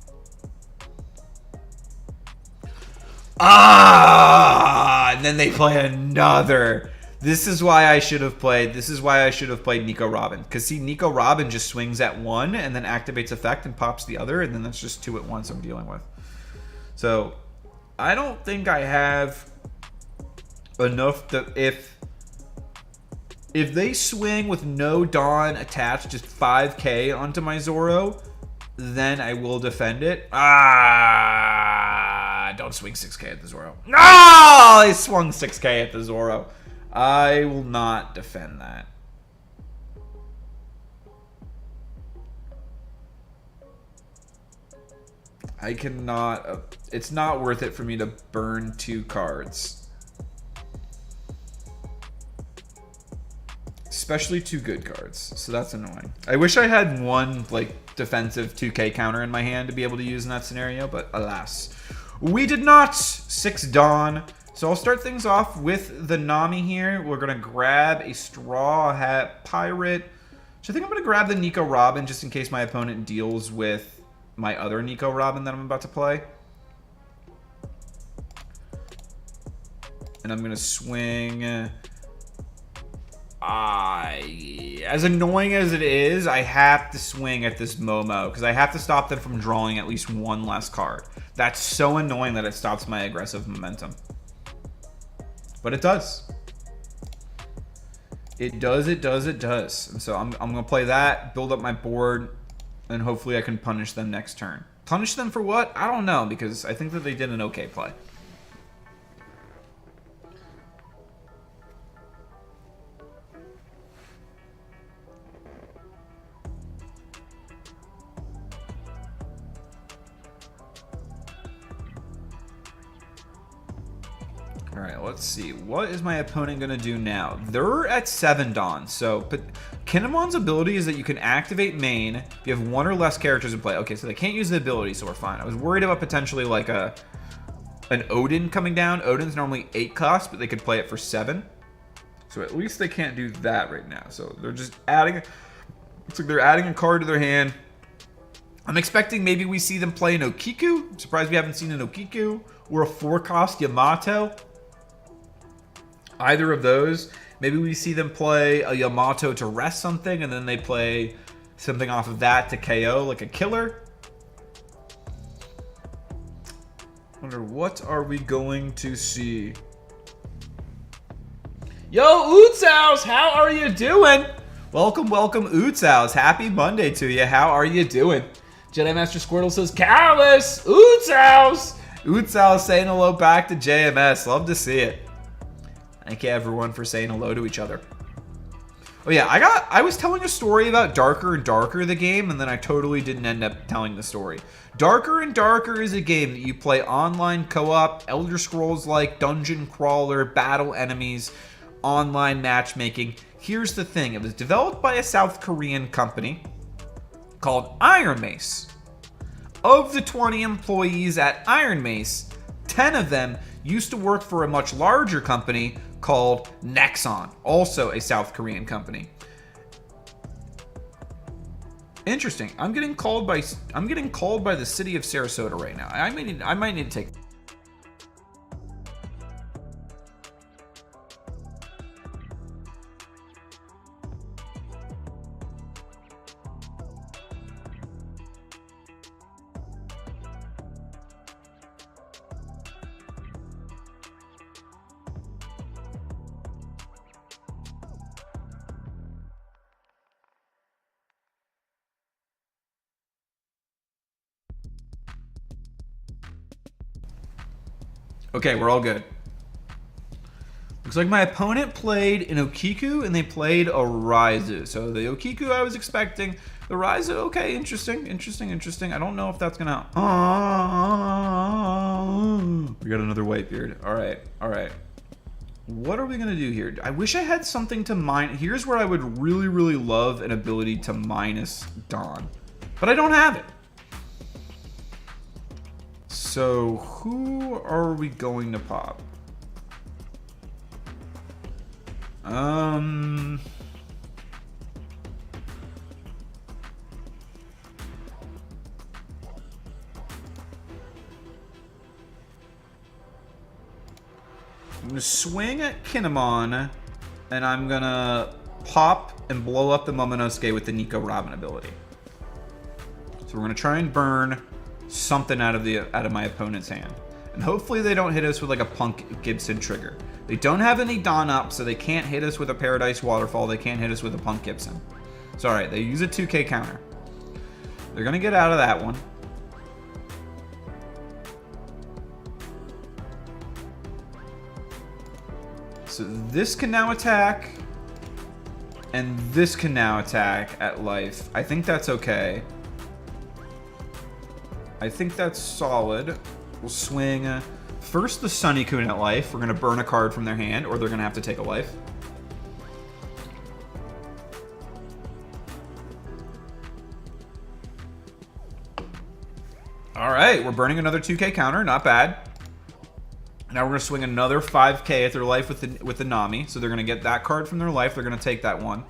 And then they play another. This is why I should have played Nico Robin. Because see, Nico Robin just swings at 1 and then activates effect and pops the other, and then that's just 2 at once I'm dealing with. So I don't think I have enough to if they swing with no Dawn attached, just 5k onto my Zoro, then I will defend it. Don't swing 6k at the Zoro. No! They swung 6k at the Zoro. I will not defend that. I cannot. It's not worth it for me to burn 2 cards. Especially 2 good cards. So that's annoying. I wish I had 1 like defensive 2k counter in my hand to be able to use in that scenario, but alas. We did not. 6 Dawn. So I'll start things off with the Nami here. We're going to grab a Straw Hat Pirate. So I think I'm going to grab the Nico Robin just in case my opponent deals with my other Nico Robin that I'm about to play. And I'm going to swing. As annoying as it is, I have to swing at this Momo because I have to stop them from drawing at least one less card. That's so annoying that it stops my aggressive momentum. But it does. It does. And so I'm going to play that, build up my board, and hopefully I can punish them next turn. Punish them for what? I don't know, because I think that they did an okay play. All right, let's see. What is my opponent going to do now? They're at 7 Dawn. So, but Kinemon's ability is that you can activate main if you have 1 or less characters in play. Okay, so they can't use the ability, so we're fine. I was worried about potentially like an Odin coming down. Odin's normally 8 cost, but they could play it for 7. So at least they can't do that right now. So they're just adding... Looks like they're adding a card to their hand. I'm expecting maybe we see them play an Okiku. I'm surprised we haven't seen an Okiku or a 4-cost Yamato. Either of those. Maybe we see them play a Yamato to rest something, and then they play something off of that to KO, like a killer. Wonder what are we going to see? Yo, Ootshouse, how are you doing? Welcome, Ootshouse. Happy Monday to you. How are you doing? Jedi Master Squirtle says, Callus, Ootshouse. Ootshouse saying hello back to JMS. Love to see it. Thank you, everyone, for saying hello to each other. Oh, yeah, I was telling a story about Darker and Darker, the game, and then I totally didn't end up telling the story. Darker and Darker is a game that you play online co-op, Elder Scrolls-like, dungeon crawler, battle enemies, online matchmaking. Here's the thing. It was developed by a South Korean company called Iron Mace. Of the 20 employees at Iron Mace, 10 of them used to work for a much larger company called Nexon, also a South Korean company. Interesting. I'm getting called by the city of Sarasota right now. I might need to take. Okay, we're all good. Looks like my opponent played an Okiku and they played a Raizu. So the Okiku I was expecting, the Raizu, okay, interesting. I don't know if that's gonna... We got another Whitebeard. All right. What are we gonna do here? I wish I had something to mine. Here's where I would really love an ability to minus Dawn, but I don't have it. So who are we going to pop? I'm gonna swing at Kinemon, and I'm gonna pop and blow up the Momonosuke with the Nico Robin ability. So we're gonna try and burn something out of my opponent's hand, and hopefully they don't hit us with like a Punk Gibson trigger. They don't have any Dawn up, so they can't hit us with a Paradise Waterfall. They can't hit us with a Punk Gibson. It's all right. They use a 2K counter. They're gonna get out of that one. So this can now attack, and this can now attack at life. I think that's okay. I think that's solid. We'll swing first the Sunicune at life. We're going to burn a card from their hand, or they're going to have to take a life. All right, we're burning another 2K counter. Not bad. Now we're going to swing another 5K at their life with the Nami. So they're going to get that card from their life. They're going to take that one.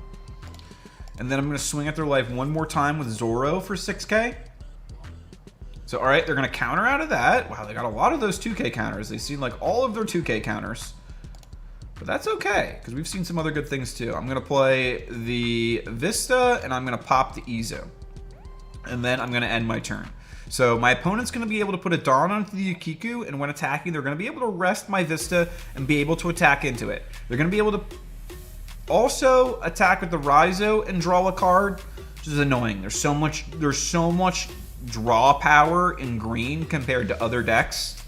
And then I'm going to swing at their life one more time with Zoro for 6K. So, all right, they're going to counter out of that. Wow, they got a lot of those 2K counters. They seem like all of their 2K counters. But that's okay, because we've seen some other good things too. I'm going to play the Vista, and I'm going to pop the Izo. And then I'm going to end my turn. So my opponent's going to be able to put a Dawn onto the Yukiku, and when attacking, they're going to be able to rest my Vista and be able to attack into it. They're going to be able to also attack with the Raizo and draw a card, which is annoying. There's so much draw power in green compared to other decks.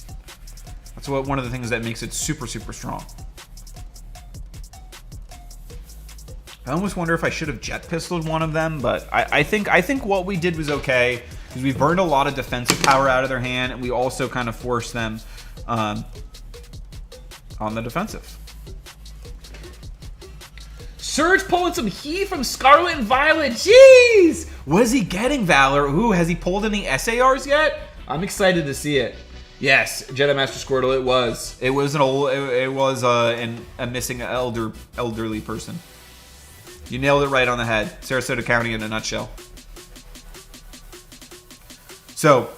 That's one of the things that makes it super, super strong. I almost wonder if I should have jet pistoled one of them, but I think what we did was okay, because we burned a lot of defensive power out of their hand, and we also kind of forced them on the defensive. Surge pulling some heat from Scarlet and Violet. Jeez! What is he getting, Valor? Ooh, has he pulled any SARs yet? I'm excited to see it. Yes, Jedi Master Squirtle, it was. It was a missing elderly person. You nailed it right on the head. Sarasota County in a nutshell. So,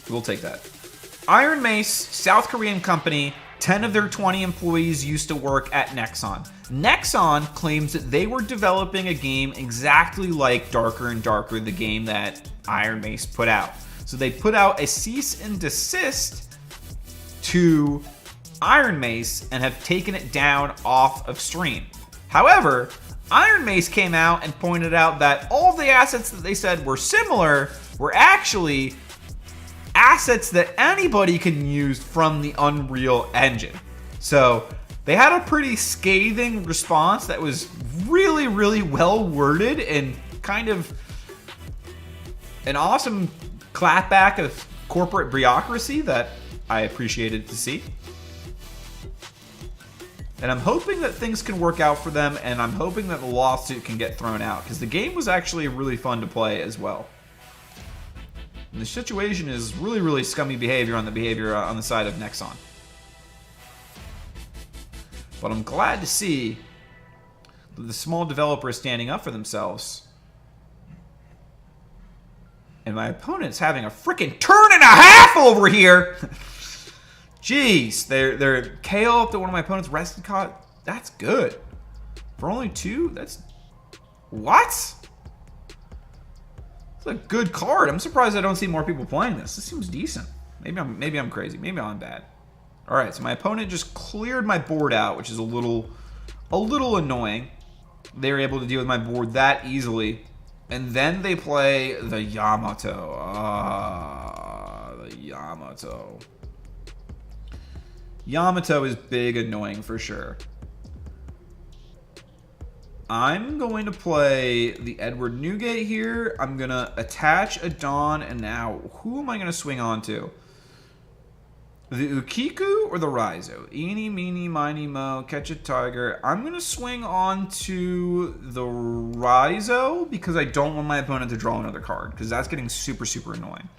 we'll take that. Iron Mace, South Korean company, 10 of their 20 employees used to work at Nexon. Nexon claims that they were developing a game exactly like Darker and Darker, the game that Iron Mace put out. So they put out a cease and desist to Iron Mace and have taken it down off of stream. However, Iron Mace came out and pointed out that all the assets that they said were similar were actually assets that anybody can use from the Unreal Engine. So they had a pretty scathing response that was really, really well worded and kind of an awesome clapback of corporate bureaucracy that I appreciated to see. And I'm hoping that things can work out for them, and I'm hoping that the lawsuit can get thrown out, because the game was actually really fun to play as well. And the situation is really, really scummy behavior on the side of Nexon. But I'm glad to see that the small developer is standing up for themselves. And my opponent's having a freaking turn and a half over here! Jeez, they're KO up to one of my opponent's rested card. That's good. For only 2? That's... What? It's a good card. I'm surprised I don't see more people playing this. This seems decent. Maybe I'm crazy. Maybe I'm bad. All right, so my opponent just cleared my board out, which is a little annoying. They were able to deal with my board that easily. And then they play the Yamato. The Yamato. Yamato is big annoying for sure. I'm going to play the Edward Newgate here. I'm going to attach a Dawn, and now who am I going to swing on to? The Ukiku or the Raizo? Eeny, meeny, miny, mo, catch a tiger. I'm going to swing on to the Raizo because I don't want my opponent to draw another card, because that's getting super, super annoying.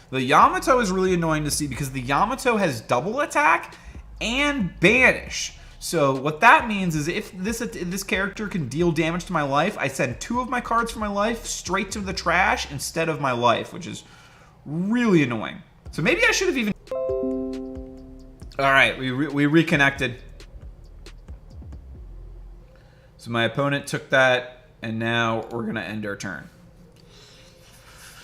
The Yamato is really annoying to see because the Yamato has double attack and banish. So what that means is if this character can deal damage to my life, I send 2 of my cards from my life straight to the trash instead of my life, which is really annoying. So maybe I should have even... All right, we reconnected. So my opponent took that, and now we're going to end our turn.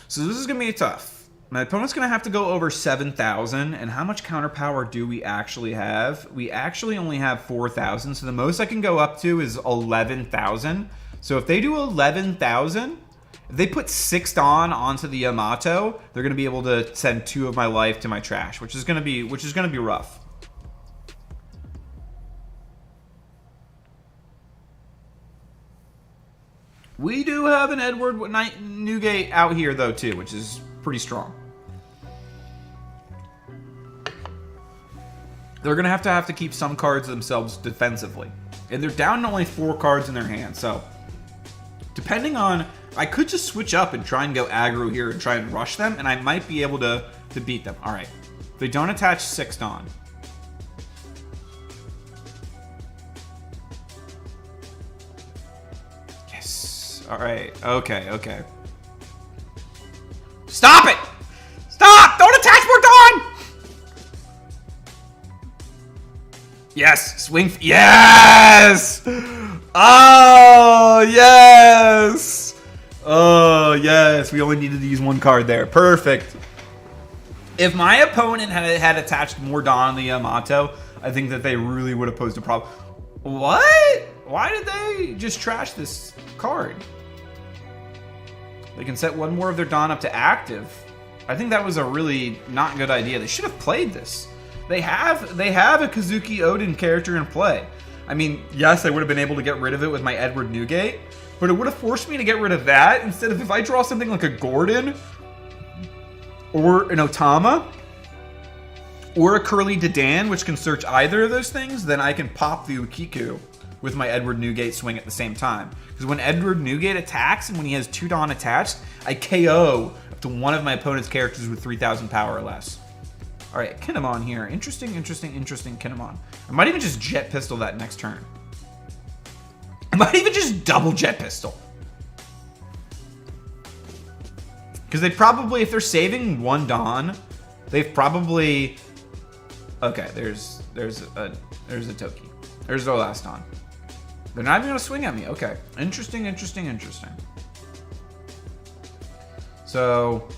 So this is going to be tough. My opponent's going to have to go over 7,000, and how much counter power do we actually have? We actually only have 4,000, so the most I can go up to is 11,000. So if they do 11,000, if they put 6 Dawn onto the Yamato, they're going to be able to send 2 of my life to my trash, which is going to be rough. We do have an Edward Newgate out here, though, too, which is pretty strong. They're going to have to keep some cards themselves defensively. And they're down to only 4 cards in their hand, so... Depending on... I could just switch up and try and go aggro here and try and rush them, and I might be able to beat them. Alright. They don't attach 6 Dawn. Alright, okay. Stop it! Stop! Don't attach more Dawn! Yes! Swing. Yes! Oh, yes! Oh, yes. We only needed to use one card there. Perfect. If my opponent had attached more Dawn on the Yamato, I think that they really would have posed a problem. What? Why did they just trash this card? They can set one more of their Dawn up to active. I think that was a really not good idea. They should have played this. They have a Kazuki Odin character in play. I mean, yes, I would have been able to get rid of it with my Edward Newgate, but it would have forced me to get rid of that instead of if I draw something like a Gordon or an Otama or a Curly Dedan, which can search either of those things, then I can pop the Ukiku with my Edward Newgate swing at the same time. Because when Edward Newgate attacks and when he has 2 Dawn attached, I KO up to one of my opponent's characters with 3,000 power or less. All right, Kinemon here. Interesting Kinemon. I might even just Jet Pistol that next turn. I might even just double Jet Pistol. Because they probably, if they're saving 1 Dawn, they've probably... Okay, there's a Toki. There's their last Dawn. They're not even going to swing at me. Okay. Interesting. So...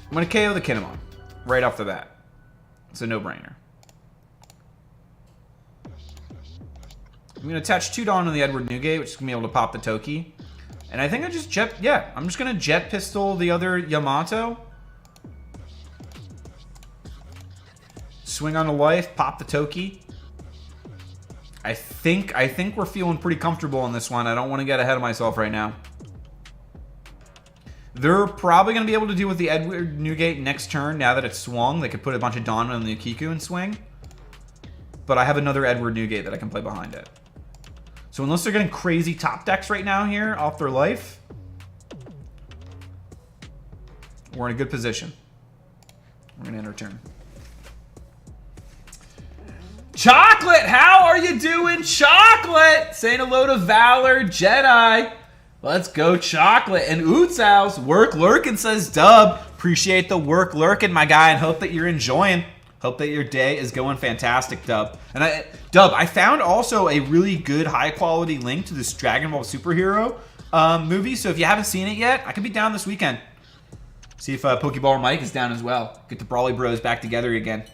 I'm going to KO the Kinemon right off the bat. It's a no-brainer. I'm going to attach 2 Dawn on the Edward Newgate, which is going to be able to pop the Toki. And I think I just I'm just going to Jet Pistol the other Yamato. Swing on a life, pop the Toki. I think we're feeling pretty comfortable on this one. I don't want to get ahead of myself right now. They're probably going to be able to deal with the Edward Newgate next turn now that it's swung. They could put a bunch of Dawn on the Ukiku and swing. But I have another Edward Newgate that I can play behind it. So unless they're getting crazy top decks right now here off their life, we're in a good position. We're going to end our turn. Chocolate, how are you doing, Chocolate? Saying hello to Valor Jedi. Let's go, Chocolate. And Ootsow's work lurking says, Dub, appreciate the work lurking, my guy, and hope that you're enjoying. Hope that your day is going fantastic, Dub. And Dub, I found also a really good high-quality link to this Dragon Ball Superhero movie. So if you haven't seen it yet, I could be down this weekend. See if Pokeball Mike is down as well. Get the Brawly Bros back together again.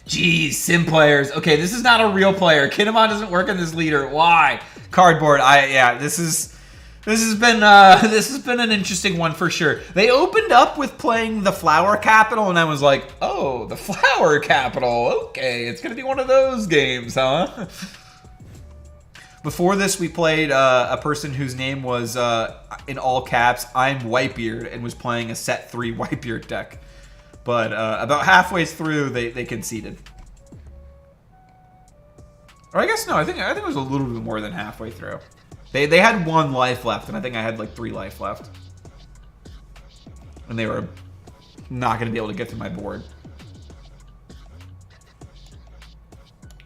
Jeez, sim players. Okay, this is not a real player. Kinemon doesn't work in this leader. Why? Cardboard. This has been an interesting one for sure. They opened up with playing the Flower Capital, and I was like, oh, the Flower Capital. Okay, it's gonna be one of those games, huh? Before this, we played a person whose name was in all caps, I'm Whitebeard, and was playing a set 3 Whitebeard deck. But about halfway through, they conceded. Or I guess no, I think it was a little bit more than halfway through. They had 1 life left, and I think I had like 3 life left. And they were not going to be able to get to my board.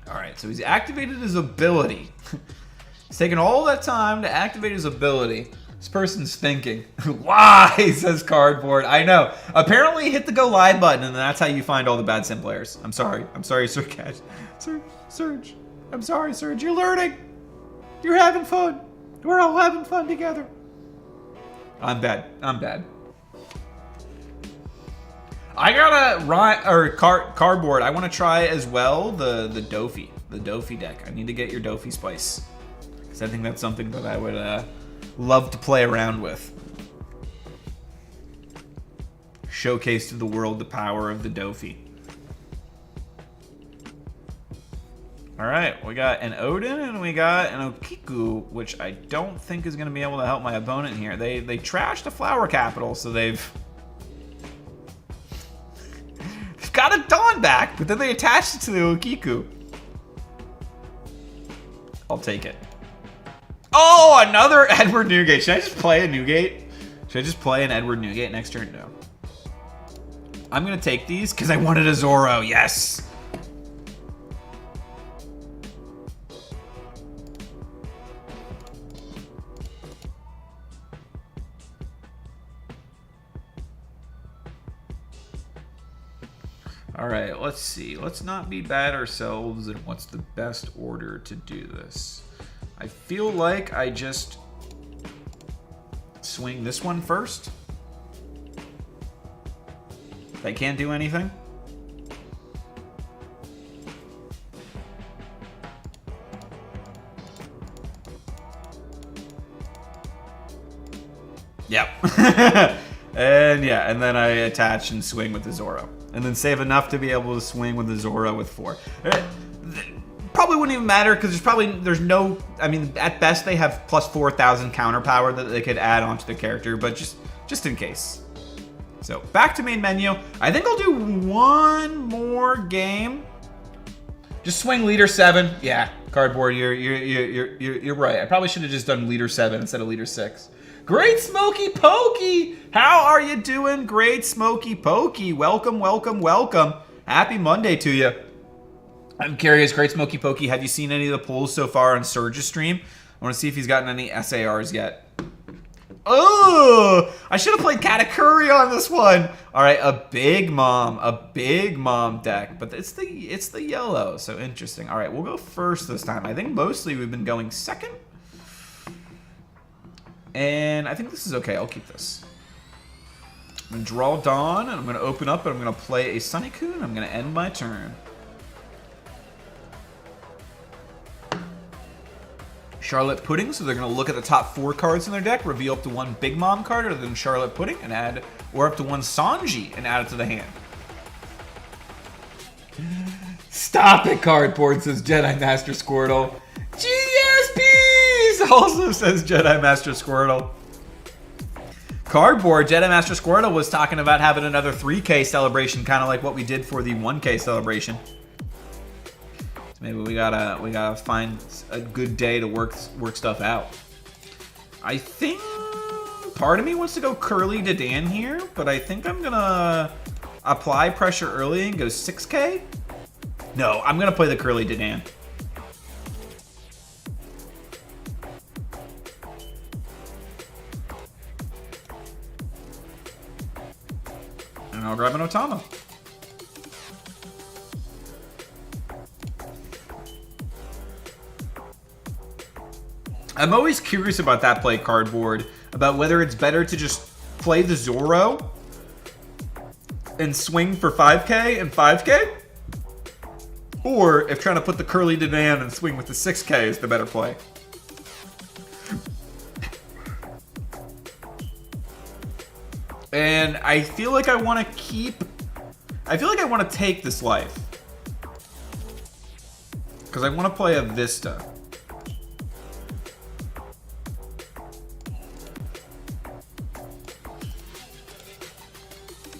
Alright, so he's activated his ability. He's taken all that time to activate his ability. This person's thinking. Why, says Cardboard. I know. Apparently hit the go live button, and that's how you find all the bad sim players. I'm sorry. I'm sorry, Sir Cash. Surge. I'm sorry, Surge. You're learning. You're having fun. We're all having fun together. I'm bad. I got a Cardboard. I want to try as well the Dofi. The Dofi deck. I need to get your Dofi Spice. Because I think that's something that I would love to play around with. Showcase to the world the power of the Dofi. Alright, we got an Odin and we got an Okiku, which I don't think is going to be able to help my opponent here. They trashed a Flower Capital, so they've got a Dawn back, but then they attached it to the Okiku. I'll take it. Oh, another Edward Newgate. Should I just play a Newgate? Should I just play an Edward Newgate next turn? No. I'm going to take these because I wanted a Zoro. Yes. All right, let's see. Let's not be bad ourselves, and what's the best order to do this? I feel like I just swing this one first. I can't do anything. Yep. And yeah, and then I attach and swing with the Zoro. And then save enough to be able to swing with the Zoro with 4. Probably wouldn't even matter because there's no, I mean, at best they have plus 4,000 counter power that they could add onto the character, but just in case. So back to main menu. I think I'll do one more game. Just swing leader 7. Yeah, cardboard. You're right. I probably should have just done leader 7 instead of leader 6. Great Smoky Pokey! How are you doing, Great Smoky Pokey? Welcome, welcome, welcome. Happy Monday to you. I'm curious, Great Smoky Pokey, Have you seen any of the polls so far on Surge's stream? I want to see if he's gotten any SARs yet. Oh, I should have played Katakuri on this one. All right, a big mom deck, but it's the yellow, so interesting. All right, we'll go first this time. I think mostly we've been going second. And I think this is okay. I'll keep this. I'm going to draw Dawn, and I'm going to open up, and I'm going to play a Sunicune. I'm going to end my turn. Charlotte Pudding, so they're going to look at the top 4 cards in their deck, reveal up to 1 Big Mom card other than Charlotte Pudding, and add, or up to 1 Sanji, and add it to the hand. Stop it, cardboard, says Jedi Master Squirtle. GSPs also says Jedi Master Squirtle. Cardboard, Jedi Master Squirtle was talking about having another 3K celebration, kind of like what we did for the 1K celebration. So maybe we gotta find a good day to work stuff out. I think part of me wants to go Curly Dadan here, but I think I'm gonna apply pressure early and go 6K. No, I'm gonna play the Curly Dadan. And I'll grab an Otama. I'm always curious about that play, Cardboard, about whether it's better to just play the Zoro and swing for 5K and 5K, or if trying to put the Curly Dadan and swing with the 6K is the better play. And I feel like I want to take this life. Because I want to play a Vista.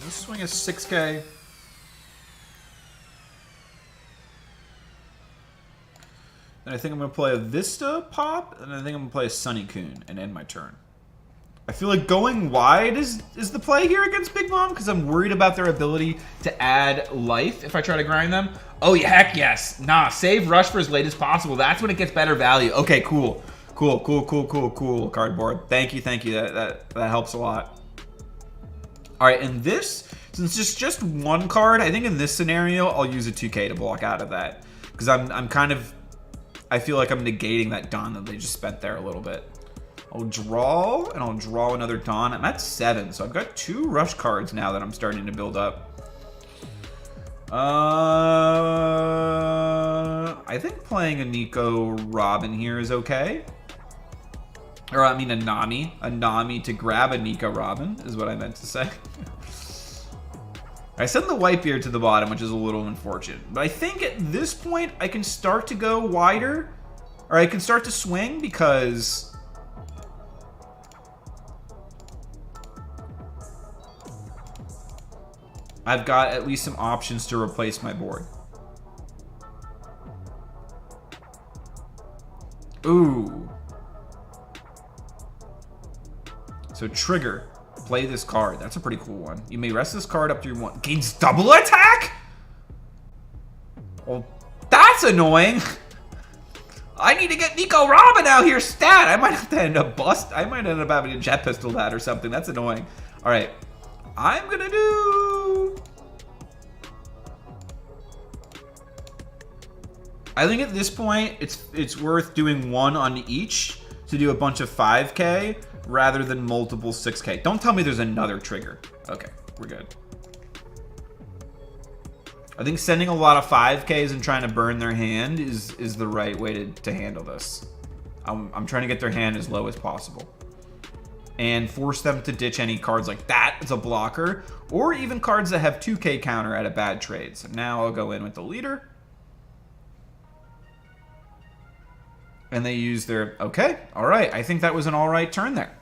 Let's swing a 6K. And I think I'm going to play a Vista pop, and I think I'm going to play a Sunicune and end my turn. I feel like going wide is the play here against Big Mom because I'm worried about their ability to add life if I try to grind them. Oh, yeah, heck yes. Nah, save rush for as late as possible. That's when it gets better value. Okay, cool. Cool, Cardboard. Thank you. That helps a lot. All right, and this, since it's just one card, I think in this scenario, I'll use a 2K to block out of that. Because I feel like I'm negating that Dawn that they just spent there a little bit. I'll draw, and I'll draw another Dawn. I'm at 7, so I've got 2 rush cards now that I'm starting to build up. I think playing a Nico Robin here is okay. Or, I mean, a Nami. A Nami to grab a Nico Robin is what I meant to say. I send the Whitebeard to the bottom, which is a little unfortunate. But I think at this point, I can start to go wider. Or I can start to swing because I've got at least some options to replace my board. Ooh. So trigger. Play this card. That's a pretty cool one. You may rest this card up to your 1. Gains double attack? Well, that's annoying. I need to get Nico Robin out here stat. I might have to end up I might end up having a jet pistol that or something. That's annoying. All right. I'm gonna do I think at this point, it's worth doing one on each to do a bunch of 5K rather than multiple 6K. Don't tell me there's another trigger. Okay, we're good. I think sending a lot of 5Ks and trying to burn their hand is the right way to handle this. I'm trying to get their hand as low as possible. And force them to ditch any cards like that as a blocker, or even cards that have 2K counter at a bad trade. So now I'll go in with the leader. And they use their... Okay, all right. I think that was an all right turn there.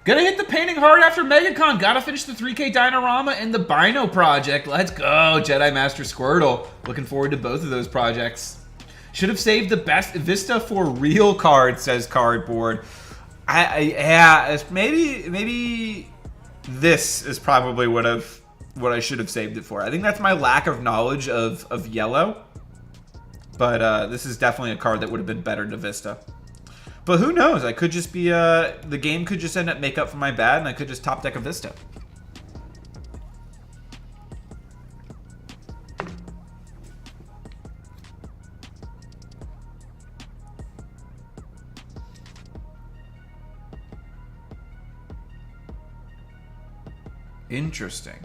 Gonna hit the painting hard after MegaCon. Gotta finish the 3K Dinorama and the Bino project. Let's go, Jedi Master Squirtle. Looking forward to both of those projects. Should have saved the best Vista for real card, says Cardboard. Yeah, maybe this is probably what I should have saved it for. I think that's my lack of knowledge of yellow. But this is definitely a card that would have been better to Vista. But who knows? I could just be the game could just end up make up for my bad, and I could just top deck a Vista. Interesting.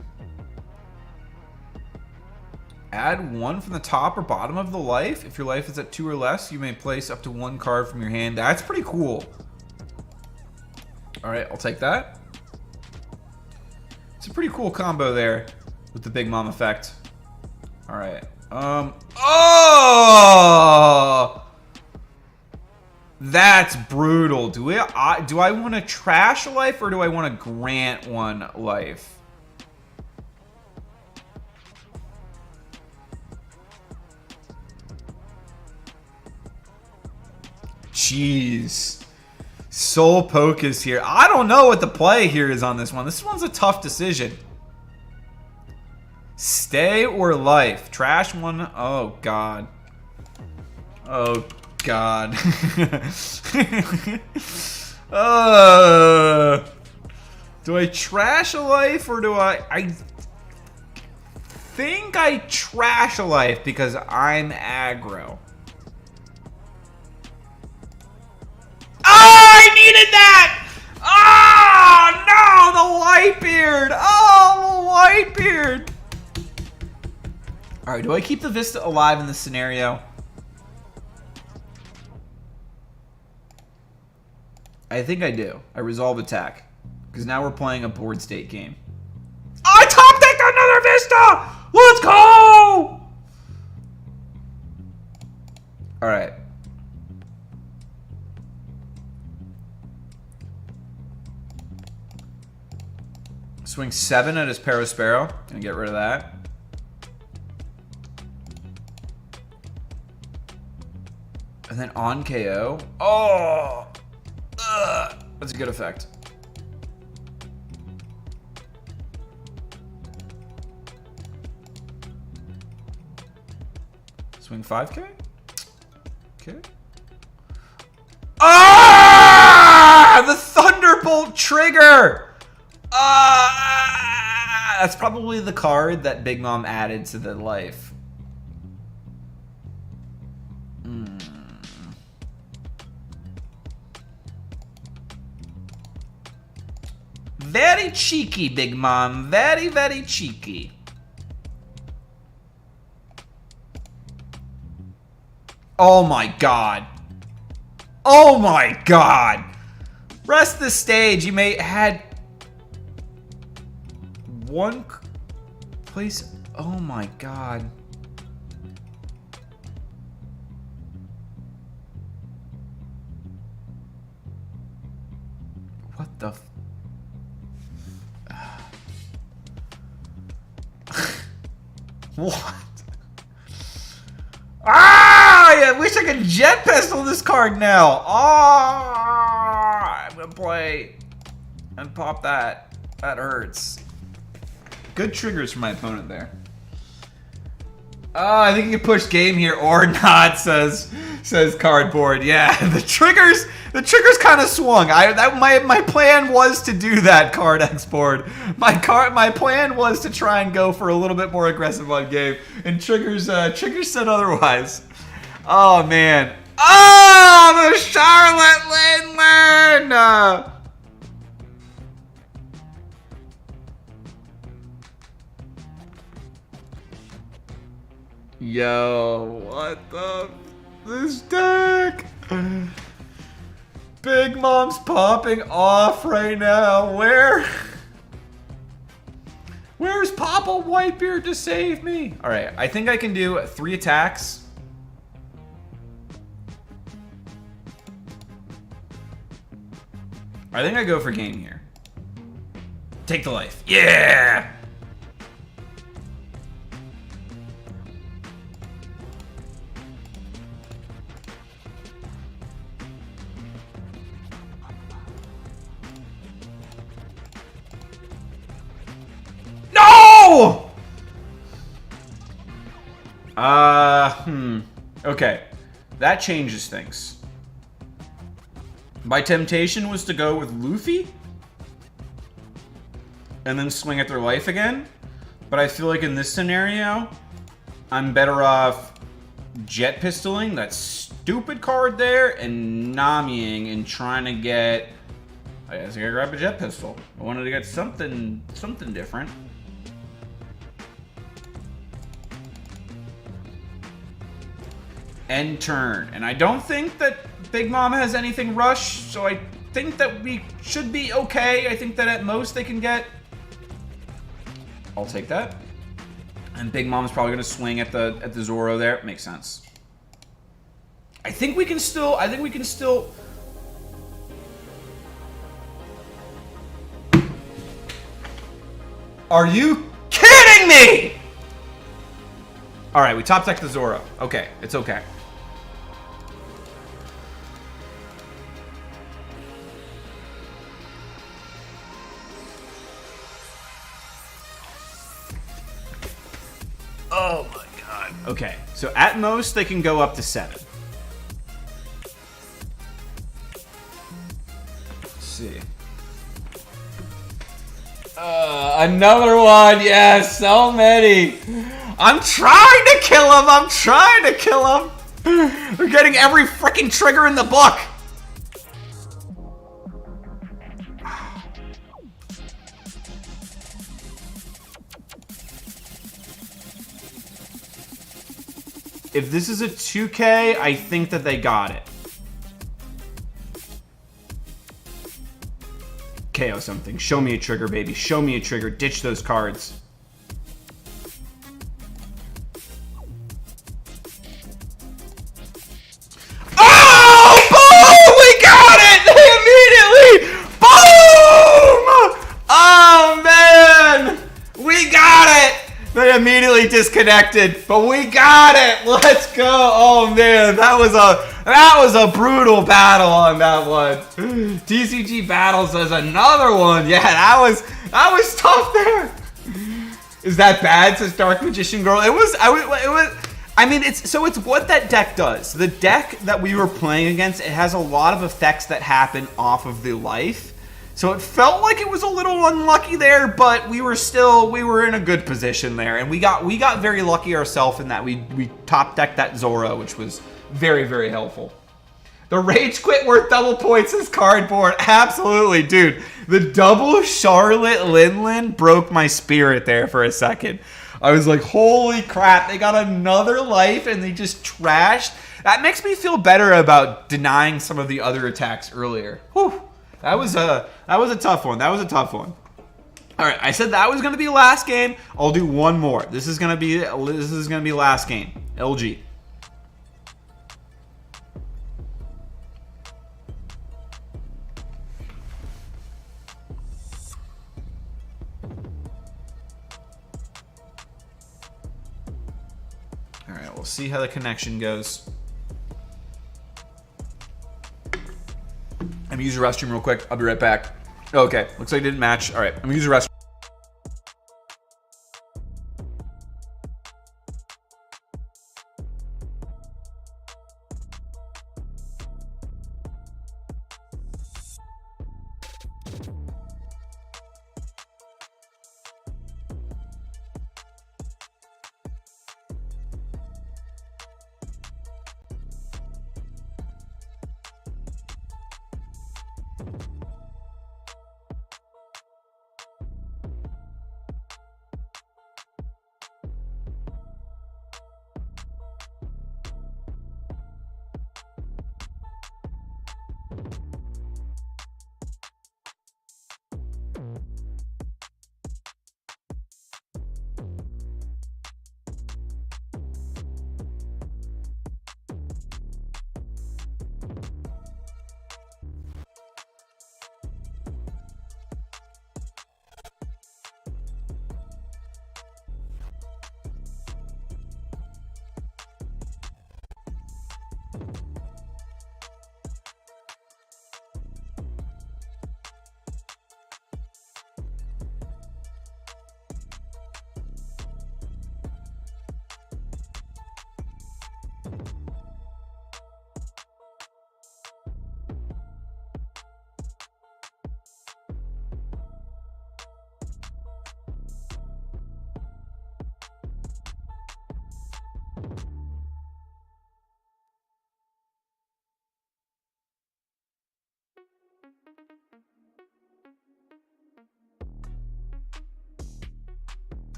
Add one from the top or bottom of the life. If your life is at 2 or less, you may place up to 1 card from your hand. That's pretty cool. All right, I'll take that. It's a pretty cool combo there with the Big Mom effect. All right. Oh! That's brutal. Do I want to trash a life or do I want to grant one life? Jeez. Soul Poke is here. I don't know what the play here is on this one. This one's a tough decision. Stay or life? Trash one? Oh, God. Oh, God. Do I trash a life or do I think I trash a life because I'm aggro. Oh, I needed that! Oh, no, the Whitebeard! Oh, the Whitebeard! All right, do I keep the Vista alive in this scenario? I think I do. I resolve attack. Because now we're playing a board state game. I top decked another Vista! Let's go! Alright. Swing 7 at his Parasparrow. Gonna get rid of that. And then on KO. Oh! That's a good effect. Swing 5K? Okay. Ah! The Thunderbolt trigger! That's probably the card that Big Mom added to the life. Very cheeky, Big Mom. Very, very cheeky. Oh my God. Oh my God. Rest the stage. You may had one place. Oh my God. What the What? I wish I could Jet Pistol this card now. I'm gonna play and pop that. That hurts. Good triggers for my opponent there. I think you can push game here or not, says Cardboard. Yeah, the triggers kind of swung. My plan was to do that, Card Export. My plan was to try and go for a little bit more aggressive on game, and triggers said otherwise. Oh man. Oh, the Charlotte Lindland. Yo, what the? This deck? Big Mom's popping off right now. Where's Papa Whitebeard to save me? All right, I think I can do 3 attacks. I think I go for game here. Take the life. Yeah! No! Okay. That changes things. My temptation was to go with Luffy and then swing at their life again. But I feel like in this scenario, I'm better off jet pistoling that stupid card there and Namiing and trying to get... I guess I gotta grab a jet pistol. I wanted to get something different. End turn. And I don't think that Big Mom has anything rush, so I think that we should be okay. I think that at most they can get... I'll take that. And Big Mom's probably gonna swing at the Zoro there. Makes sense. I think we can still... Are you kidding me? Alright, we top deck the Zoro. Okay, it's okay. Oh my god. Okay, so at most they can go up to 7. Let's see. Another one. Yes, so many. I'm trying to kill him. We're getting every freaking trigger in the book. If this is a 2K, I think that they got it. KO something. Show me a trigger, baby. Show me a trigger. Ditch those cards. Oh! Boom! We got it! Immediately! Boom! Oh, man! We got it! They immediately disconnected, but we got it. Let's go. Oh man, that was a brutal battle on that one. TCG Battles does another one. Yeah, that was tough there. Is that bad? Says Dark Magician Girl. It was. I mean, it's what that deck does. The deck that we were playing against, it has a lot of effects that happen off of the life. So it felt like it was a little unlucky there, but we were in a good position there, and we got very lucky ourselves in that we top decked that Zoro, which was very, very helpful. The Rage Quit worth double points as Cardboard. Absolutely, dude. The double Charlotte Lindland broke my spirit there for a second. I was like, holy crap, they got another life and they just trashed. That makes me feel better about denying some of the other attacks earlier. Whew. That was a tough one. All right, I said that was going to be last game. I'll do one more. This is going to be last game. LG. All right, we'll see how the connection goes. I'm gonna use the restroom real quick. I'll be right back. Okay, looks like it didn't match. All right, I'm gonna use the restroom.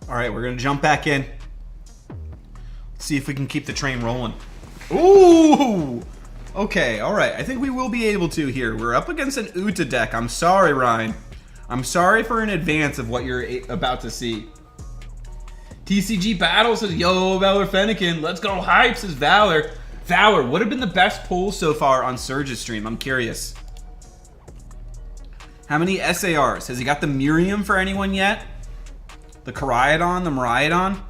All right, we're gonna jump back in. Let's see if we can keep the train rolling. Ooh! Okay, all right. I think we will be able to here. We're up against an Uta deck. I'm sorry, Ryan. I'm sorry for in advance of what you're about to see. TCG Battle says, yo, Valor Fennekin. Let's go hype, says Valor. Valor, what have been the best polls so far on Surge's stream? I'm curious. How many SARs? Has he got the Miriam for anyone yet? The Koraidon, the Miraidon?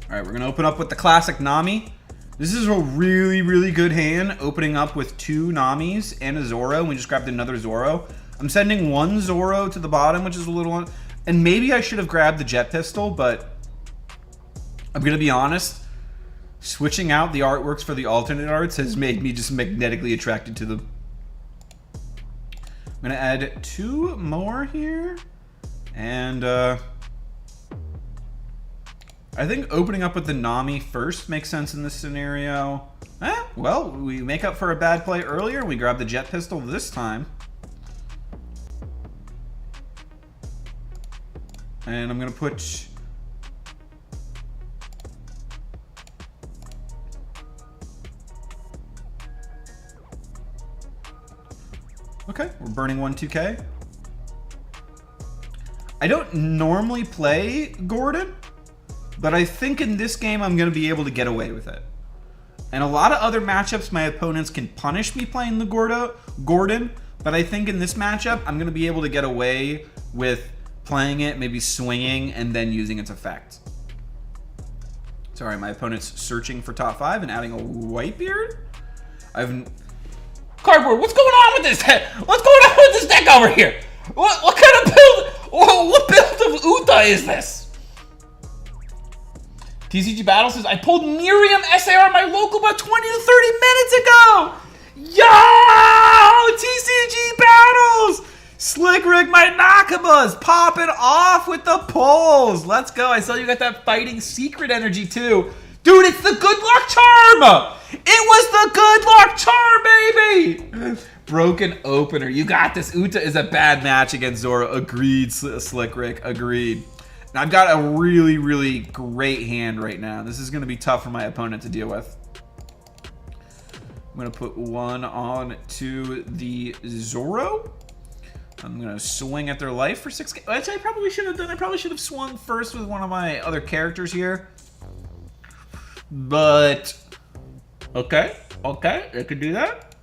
All right, we're going to open up with the classic Nami. This is a really, really good hand, opening up with 2 Namis and a Zoro. We just grabbed another Zoro. I'm sending 1 Zoro to the bottom, which is a little... And maybe I should have grabbed the Jet Pistol, but I'm going to be honest. Switching out the artworks for the alternate arts has made me just magnetically attracted to them. I'm going to add 2 more here. And I think opening up with the Nami first makes sense in this scenario. Well, we make up for a bad play earlier. We grab the Jet Pistol this time. And I'm going to put... Okay, we're burning 1 2K. I don't normally play Gordon, but I think in this game I'm going to be able to get away with it. And a lot of other matchups, my opponents can punish me playing the Gordon, but I think in this matchup I'm going to be able to get away with playing it, maybe swinging, and then using its effect. Sorry, my opponent's searching for top 5 and adding a Whitebeard. Cardboard, what's going on with this deck? What's going on with this deck over here? What kind of build? What build of Uta is this? TCG Battle says, I pulled Miriam SAR at my local about 20 to 30 minutes ago. Yo! TCG Battles! Slick Rick, my Nakamas popping off with the pulls. Let's go. I saw you got that fighting secret energy too. Dude, it's the good luck charm. It was the good luck charm, baby. Broken opener. You got this. Uta is a bad match against Zoro. Agreed, Slick Rick. Agreed. And I've got a really, really great hand right now. This is going to be tough for my opponent to deal with. I'm going to put 1 on to the Zoro. I'm going to swing at their life for 6K. Actually, I probably should have done. I probably should have swung first with one of my other characters here. But okay, I could do that.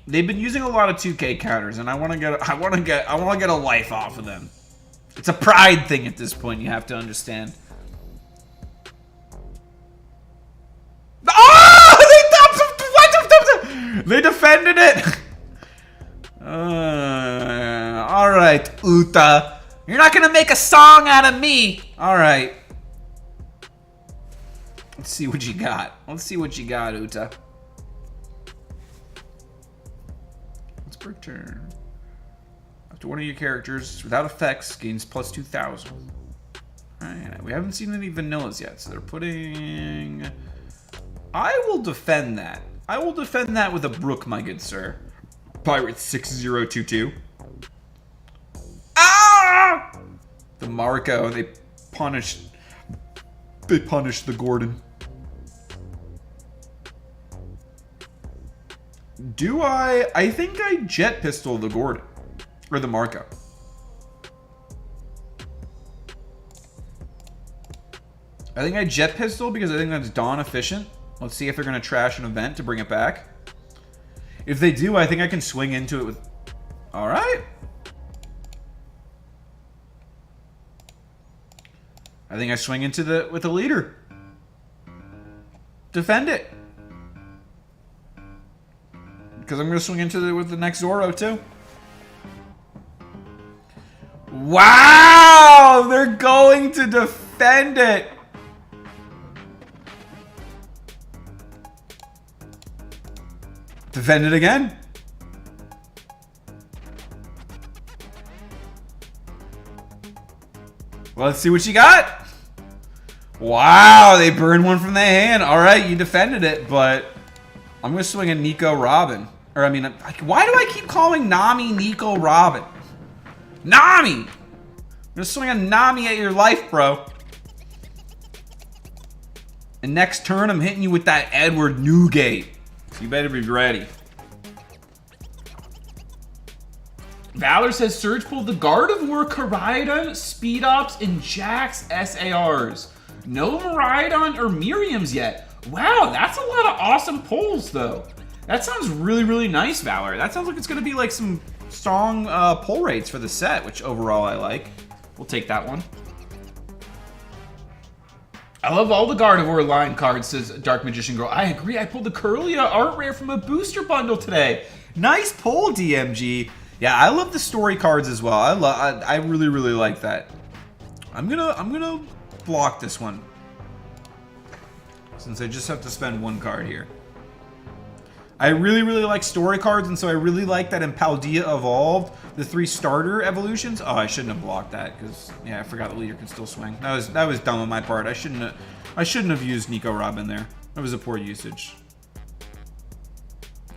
They've been using a lot of 2K counters, and I want to get a life off of them. It's a pride thing at this point. You have to understand. Oh! They defended it. All right, Uta. You're not gonna make a song out of me. All right. Let's see what you got. Let's see what you got, Uta. Let's per turn. After one of your characters, without effects, gains plus 2,000. Alright, We haven't seen any vanillas yet, so they're putting... I will defend that. I will defend that with a Brook, my good sir. Pirate 6022. Ah! The Marco, they punished the Gordon. Do I think I jet pistol the Gordon. Or the Marco. I think I jet pistol because I think that's Dawn efficient. Let's see if they're going to trash an event to bring it back. If they do, I think I can swing into it with... Alright. I think I swing into the with the leader. Defend it. Because I'm going to swing into it with the next Zoro too. Wow! They're going to defend it. Defend it again. Well, let's see what you got. Wow, they burned one from their hand. All right, you defended it, but I'm going to swing a Nico Robin. Or, I mean, why do I keep calling Nami Nico Robin? Nami! I'm going to swing a Nami at your life, bro. And next turn, I'm hitting you with that Edward Newgate. So you better be ready. Valor says Surge pulled the Gardevoir, Koraidon, Speed Ops, and Jax SARs. No Miraidon or Miriams yet. Wow, that's a lot of awesome pulls, though. That sounds really, really nice, Valor. That sounds like it's going to be like some strong pull rates for the set, which overall I like. We'll take that one. I love all the Gardevoir line cards, says Dark Magician Girl. I agree, I pulled the Curlia art rare from a booster bundle today. Nice pull, DMG. Yeah, I love the story cards as well. I really, really like that. I'm gonna block this one. Since I just have to spend one card here. I really, really like story cards, and so I really like that in Paldea Evolved, the 3 starter evolutions. Oh, I shouldn't have blocked that, because, yeah, I forgot the leader can still swing. That was dumb on my part. I shouldn't have used Nico Robin there. That was a poor usage.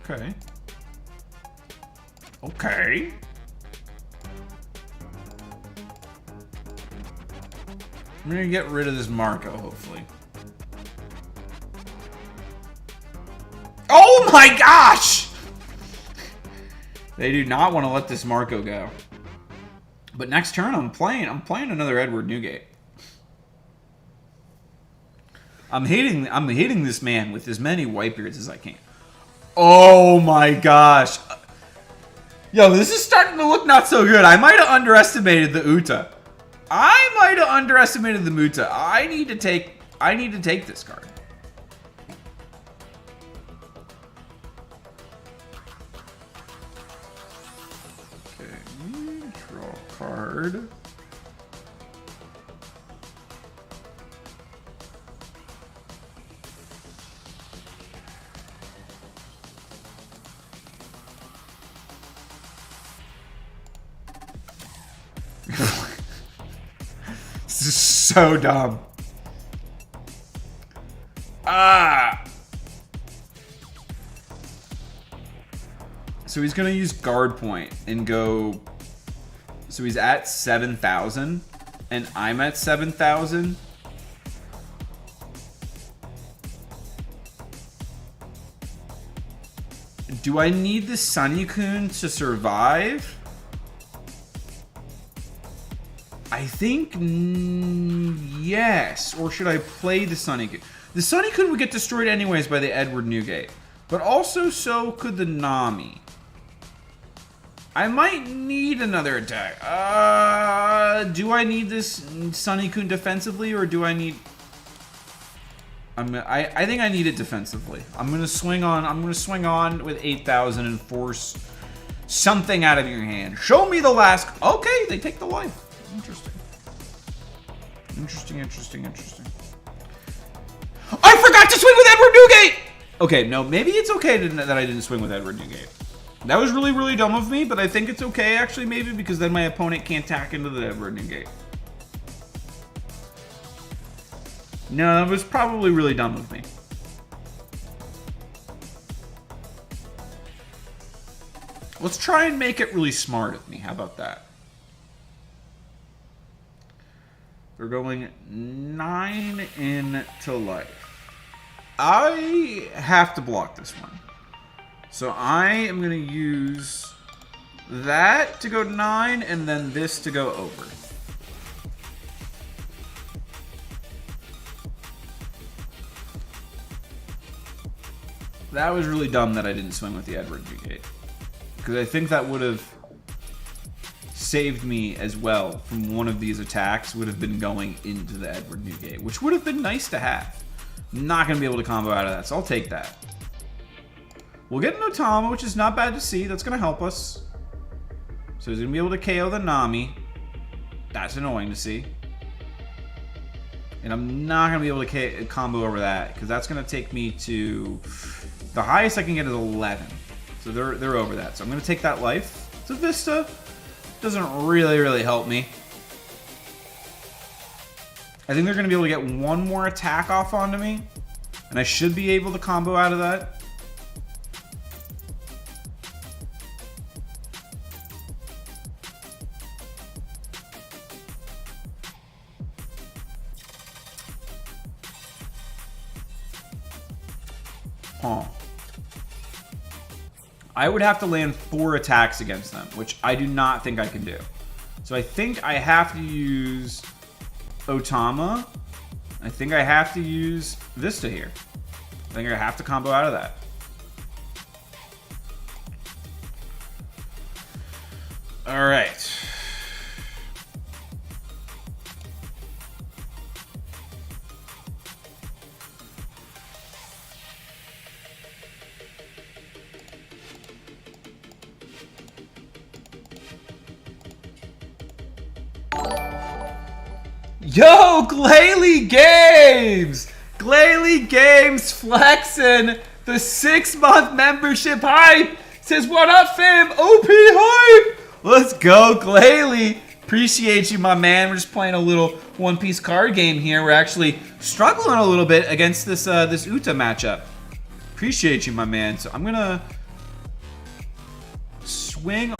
Okay. Okay. I'm gonna get rid of this Marco, hopefully. Oh my gosh! They do not want to let this Marco go. But next turn, I'm playing another Edward Newgate. I'm hitting this man with as many Whitebeards as I can. Oh my gosh. Yo, this is starting to look not so good. I might have underestimated the Uta. I might have underestimated the Muta. I need to take this card. Okay, draw a card. This is so dumb. So he's gonna use guard point and go. So he's at 7,000, and I'm at 7,000. Do I need the Sunnykun to survive? I think yes. Or should I play the Sunnykun? The Sunnykun would get destroyed anyways by the Edward Newgate, but also so could the Nami. I might need another attack. Do I need this Sunnykun defensively, or do I need? I think I need it defensively. I'm gonna swing on with 8,000 and force something out of your hand. Show me the last. Okay, they take the life. Interesting. I forgot to swing with Edward Newgate! Okay, no, maybe it's okay that I didn't swing with Edward Newgate. That was really, really dumb of me, but I think it's okay, actually, maybe, because then my opponent can't tack into the Edward Newgate. No, that was probably really dumb of me. Let's try and make it really smart of me. How about that? We're going 9 into life. I have to block this one. So I am going to use that to go 9 and then this to go over. That was really dumb that I didn't swing with the Edward Newgate. Because I think that would have saved me as well from one of these attacks would have been going into the Edward Newgate, which would have been nice to have. Not going to be able to combo out of that, so I'll take that. We'll get an Otama, which is not bad to see. That's going to help us. So he's going to be able to KO the Nami. That's annoying to see. And I'm not going to be able to combo over that, because that's going to take me to... The highest I can get is 11. So they're over that. So I'm going to take that life. So Vista doesn't really help me. I think they're going to be able to get one more attack off onto me. And I should be able to combo out of that. Huh. I would have to land 4 attacks against them, which I do not think I can do. So I think I have to use Otama. I think I have to use Vista here. I think I have to combo out of that. All right. Yo, Glalie Games! Glalie Games flexing the 6-month membership hype. Says, what up, fam? OP hype! Let's go, Glalie. Appreciate you, my man. We're just playing a little One Piece card game here. We're actually struggling a little bit against this this Uta matchup. Appreciate you, my man. So I'm gonna swing.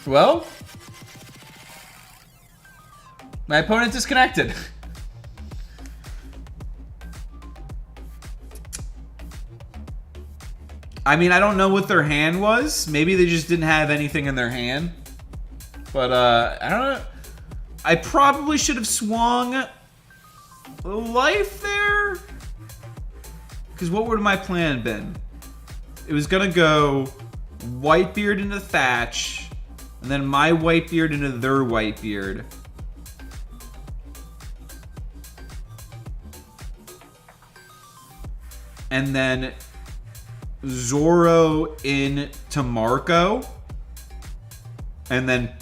Well, my opponent disconnected. I mean, I don't know what their hand was. Maybe they just didn't have anything in their hand. But, I don't know. I probably should have swung life there. Because what would my plan been? It was going to go Whitebeard into Thatch. And then my Whitebeard into their Whitebeard. And then Zoro into Marco. And then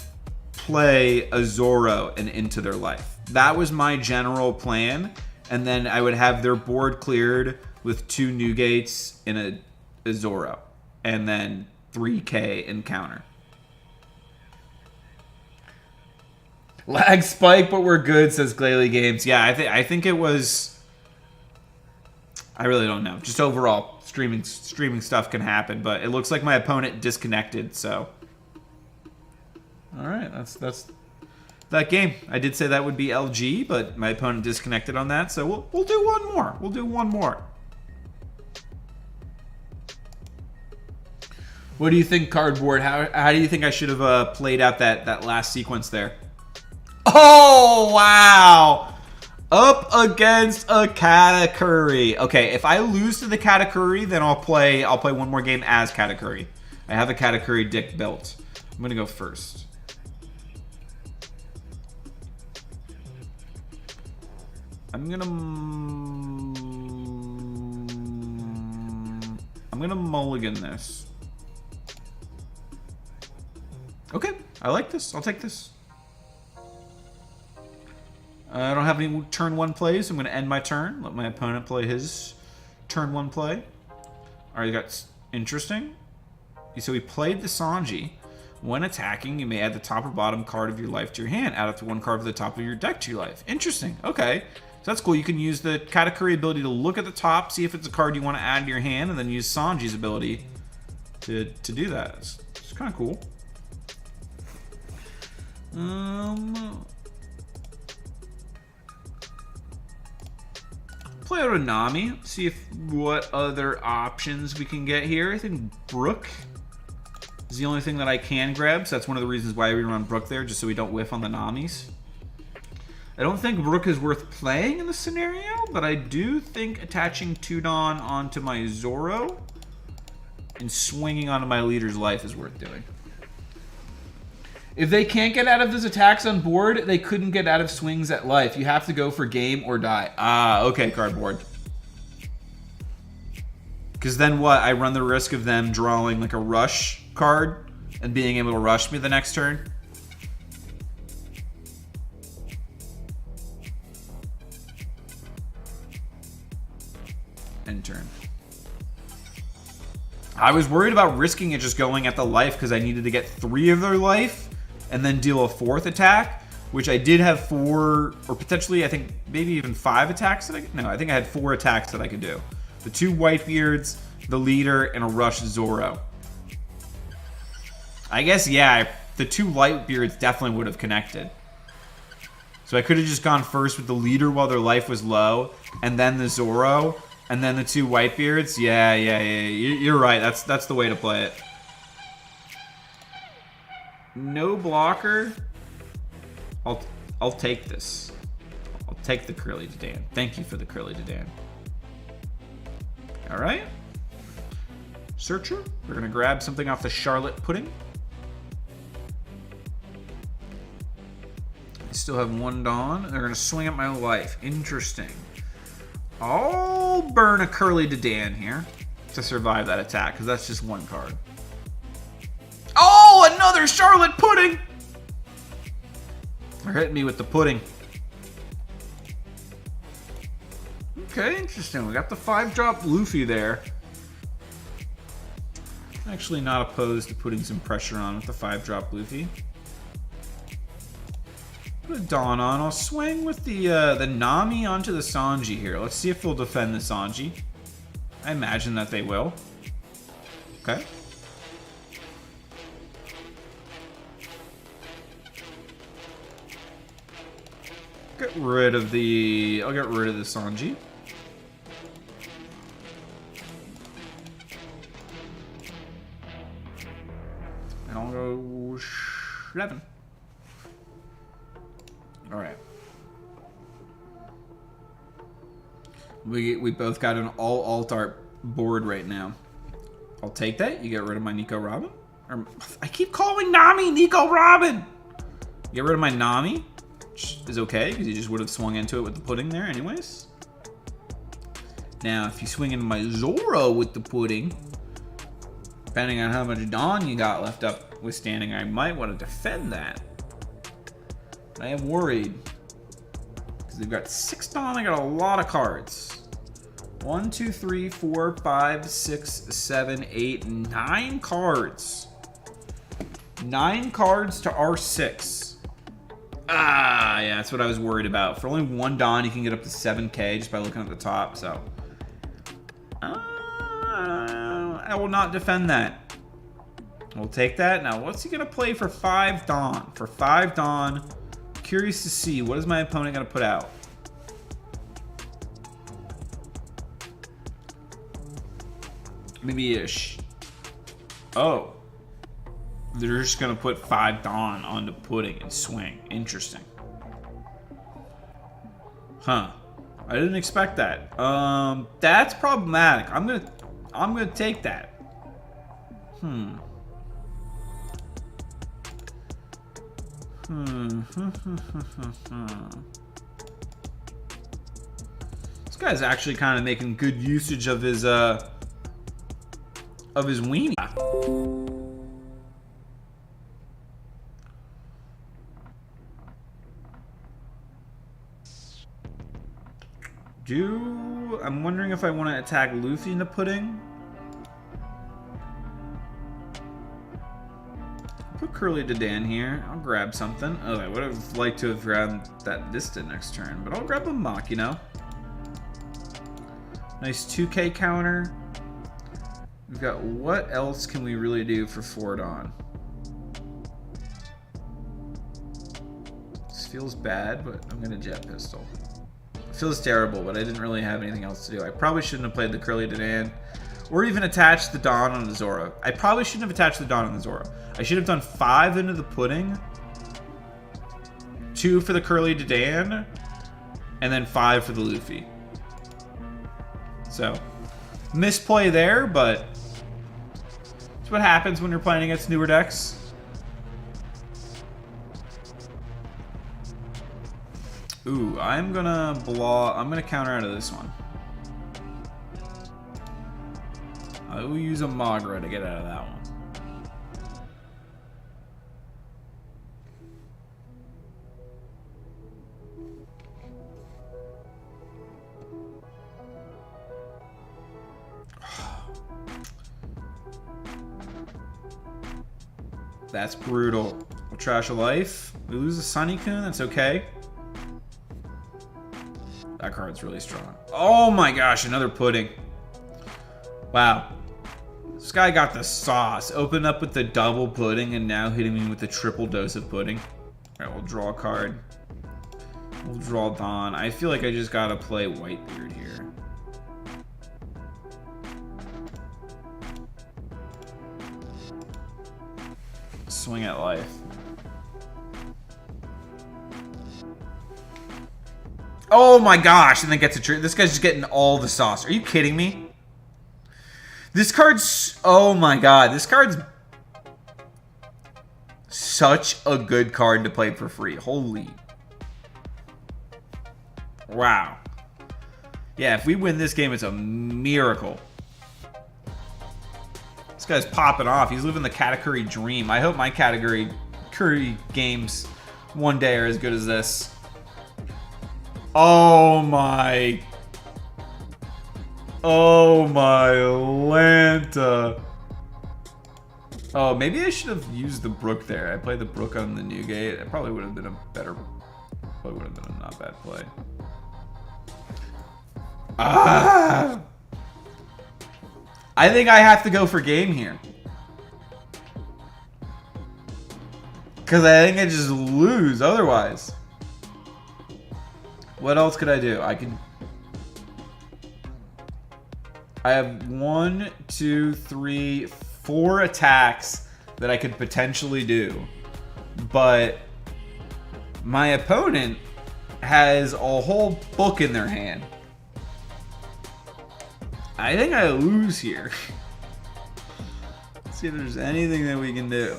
play a Zoro and into their life. That was my general plan. And then I would have their board cleared with 2 Newgates and a Zoro. And then 3K in counter. Lag spike, but we're good, says Glalie Games. Yeah, I think it was... I really don't know. Just overall, streaming stuff can happen, but it looks like my opponent disconnected, so... Alright, that's that game. I did say that would be LG, but my opponent disconnected on that, so we'll do one more. We'll do one more. What do you think, Cardboard? How do you think I should have played out that last sequence there? Oh, wow. Up against a Katakuri. Okay, if I lose to the Katakuri, then I'll play one more game as Katakuri. I have a Katakuri dick built. I'm going to go first. I'm going to mulligan this. Okay, I like this. I'll take this. I don't have any turn 1 plays. I'm going to end my turn. Let my opponent play his turn 1 play. Alright, that's interesting. So he played the Sanji. When attacking, you may add the top or bottom card of your life to your hand. Add up to one card from the top of your deck to your life. Interesting. Okay. So that's cool. You can use the Katakuri ability to look at the top, see if it's a card you want to add to your hand, and then use Sanji's ability to do that. It's kind of cool. Play out a Nami. See if what other options we can get here. I think Brook is the only thing that I can grab, so that's one of the reasons why we run Brook there, just so we don't whiff on the Namis. I don't think Brook is worth playing in this scenario, but I do think attaching Tudon onto my Zoro and swinging onto my leader's life is worth doing. If they can't get out of those attacks on board, they couldn't get out of swings at life. You have to go for game or die. Ah, okay, cardboard. Because then what? I run the risk of them drawing like a rush card and being able to rush me the next turn. End turn. I was worried about risking it just going at the life because I needed to get 3 of their life and then deal a 4th attack, which I did have 4, or potentially I think maybe even 5 attacks that I think I had 4 attacks that I could do. The 2 Whitebeards, the leader, and a rush Zoro. I guess, yeah, the 2 Whitebeards definitely would have connected. So I could have just gone first with the leader while their life was low, and then the Zoro, and then the 2 Whitebeards. Yeah. You're right. That's the way to play it. No blocker. I'll take this. I'll take the Curly Dadan. Thank you for the Curly Dadan. All right. Searcher. We're gonna grab something off the Charlotte Pudding. I still have 1 Dawn. They're gonna swing at my life. Interesting. I'll burn a Curly Dadan here to survive that attack, because that's just 1 card. Oh, another Charlotte Pudding! They're hitting me with the pudding. Okay, interesting. We got the 5-drop Luffy there. Actually not opposed to putting some pressure on with the 5-drop Luffy. Put a Dawn on. I'll swing with the Nami onto the Sanji here. Let's see if they'll defend the Sanji. I imagine that they will. Okay. I'll get rid of the Sanji. And I'll go 11. All right. We both got an all alt art board right now. I'll take that. You get rid of my Nico Robin. Or, I keep calling Nami Nico Robin. Get rid of my Nami, which is okay because you just would have swung into it with the pudding there anyways. Now, if you swing into my Zoro with the pudding, depending on how much Dawn you got left up withstanding, I might want to defend that. I am worried because they've got 6 Dawn. I got a lot of cards. 1, 2, 3, 4, 5, 6, 7, 8, 9 cards. 9 cards to R6. Ah, yeah, that's what I was worried about. For only 1 Dawn, you can get up to 7k just by looking at the top. So, I will not defend that. We'll take that. Now, what's he gonna play for 5 Dawn? For 5 Dawn. Curious to see, what is my opponent going to put out? Maybe ish. Oh. They're just going to put 5 Dawn onto pudding and swing. Interesting. Huh. I didn't expect that. That's problematic. I'm gonna take that. This guy's actually kind of making good usage of his weenie. I'm wondering if I want to attack Luffy in the pudding. Curly Dadan here. I'll grab something. Oh, I would have liked to have grabbed that Vista next turn, but I'll grab a Machina. Nice 2K counter. We've got, what else can we really do for Fordon? This feels bad, but I'm gonna Jet Pistol. It feels terrible, but I didn't really have anything else to do. I probably shouldn't have played the Curly Dadan. Or even attached the Dawn on the Zora. I probably shouldn't have attached the Dawn on the Zora. I should have done 5 into the Pudding, 2 for the Curly Dadan, and then 5 for the Luffy. So, misplay there, but it's what happens when you're playing against newer decks. Ooh, I'm gonna counter out of this one. I will use a Magra to get out of that one. That's brutal. We'll trash a life. We lose a Sunnykun, that's okay. That card's really strong. Oh my gosh, another Pudding. Wow. This guy got the sauce. Opened up with the double Pudding and now hitting me with the triple dose of Pudding. Alright, we'll draw a card. We'll draw Dawn. I feel like I just gotta play Whitebeard here. Swing at life. Oh my gosh, and then gets a trick. This guy's just getting all the sauce. Are you kidding me? This card's... Oh my god. This card's such a good card to play for free. Holy. Wow. Yeah, if we win this game, it's a miracle. This guy's popping off. He's living the Katakuri dream. I hope my Katakuri games one day are as good as this. Oh my... Oh my Lanta. Oh, maybe I should have used the Brook there. I played the Brook on the new gate. It probably would have been a better... Probably would have been a not bad play. Ah! I think I have to go for game here. Because I think I just lose otherwise. What else could I do? I have 1, 2, 3, 4 attacks that I could potentially do. But my opponent has a whole book in their hand. I think I lose here. Let's see if there's anything that we can do.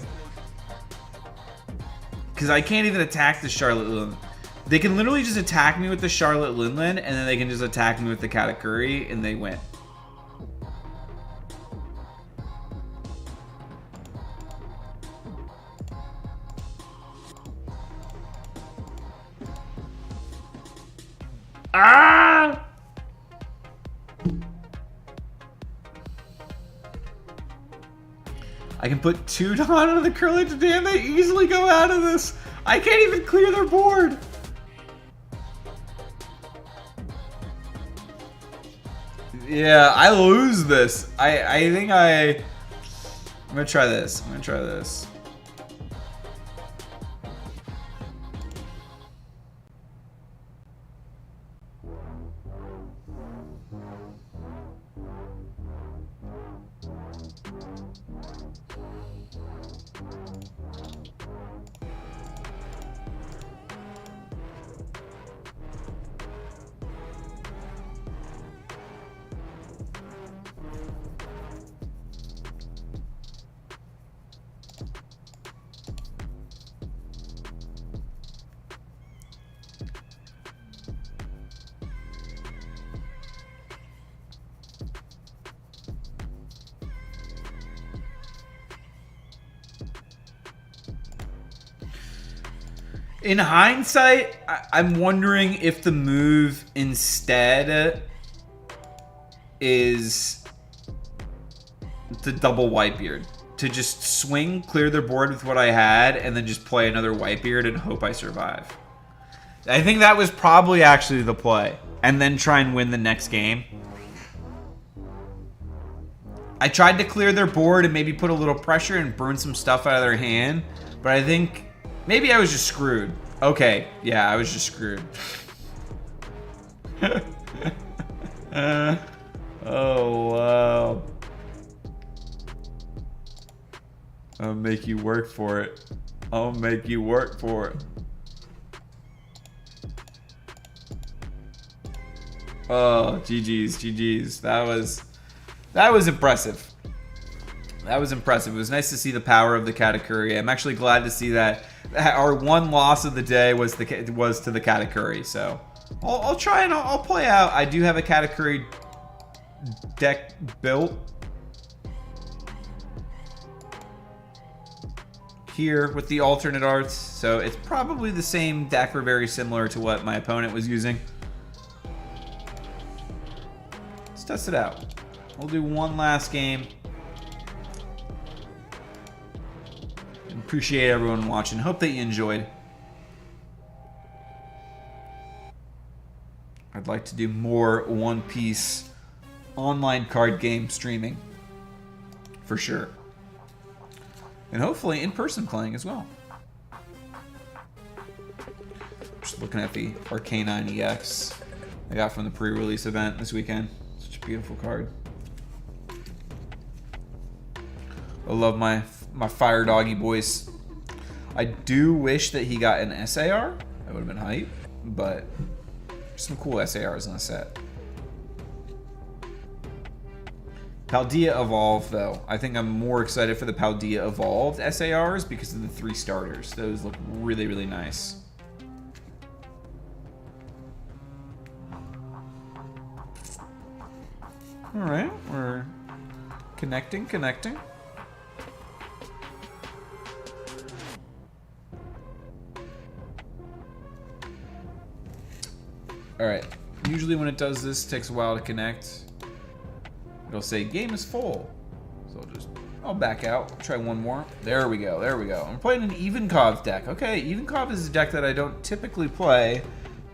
Because I can't even attack the Charlotte Linland. They can literally just attack me with the Charlotte Linland, and then they can just attack me with the Katakuri, and they win. Ah! I can put 2 Dawn on the Curly Dadan. They easily go out of this. I can't even clear their board. Yeah, I lose this. I think I'm gonna try this. I'm gonna try this. In hindsight, I'm wondering if the move instead is the double Whitebeard. to just swing, clear their board with what I had, and then just play another Whitebeard and hope I survive. I think that was probably actually the play. And then try and win the next game. I tried to clear their board and maybe put a little pressure and burn some stuff out of their hand. But I think maybe I was just screwed. Okay, yeah, I was just screwed. Oh, wow. I'll make you work for it. I'll make you work for it. Oh, GG's, GG's. That was impressive. That was impressive. It was nice to see the power of the Katakuri. I'm actually glad to see that our one loss of the day was to the Katakuri. So I'll try and I'll play out. I do have a Katakuri deck built here with the alternate arts. So it's probably the same deck or very similar to what my opponent was using. Let's test it out. We'll do one last game. Appreciate everyone watching. Hope that you enjoyed. I'd like to do more One Piece online card game streaming. For sure. And hopefully in-person playing as well. Just looking at the Arcanine EX I got from the pre-release event this weekend. Such a beautiful card. I love my Fire Doggy boys. I do wish that he got an SAR. That would have been hype. But some cool SARs on the set. Paldea Evolved, though. I think I'm more excited for the Paldea Evolved SARs because of the 3 starters. Those look really, really nice. Alright, we're connecting. Alright, usually when it does this, it takes a while to connect. It'll say game is full. So I'll back out, try one more. There we go. I'm playing an Ivankov deck. Okay, Ivankov is a deck that I don't typically play.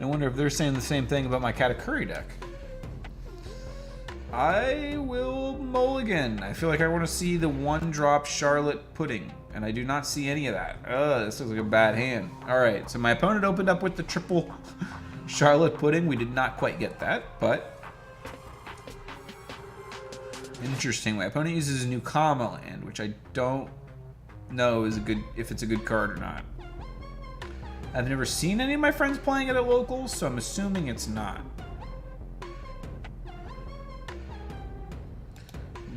I wonder if they're saying the same thing about my Katakuri deck. I will mulligan. I feel like I want to see the 1-drop Charlotte Pudding, and I do not see any of that. This looks like a bad hand. Alright, so my opponent opened up with the triple Charlotte Pudding. We did not quite get that, but interesting. My opponent uses a new Kama land, which I don't know is if it's a good card or not. I've never seen any of my friends playing it at locals, so I'm assuming it's not.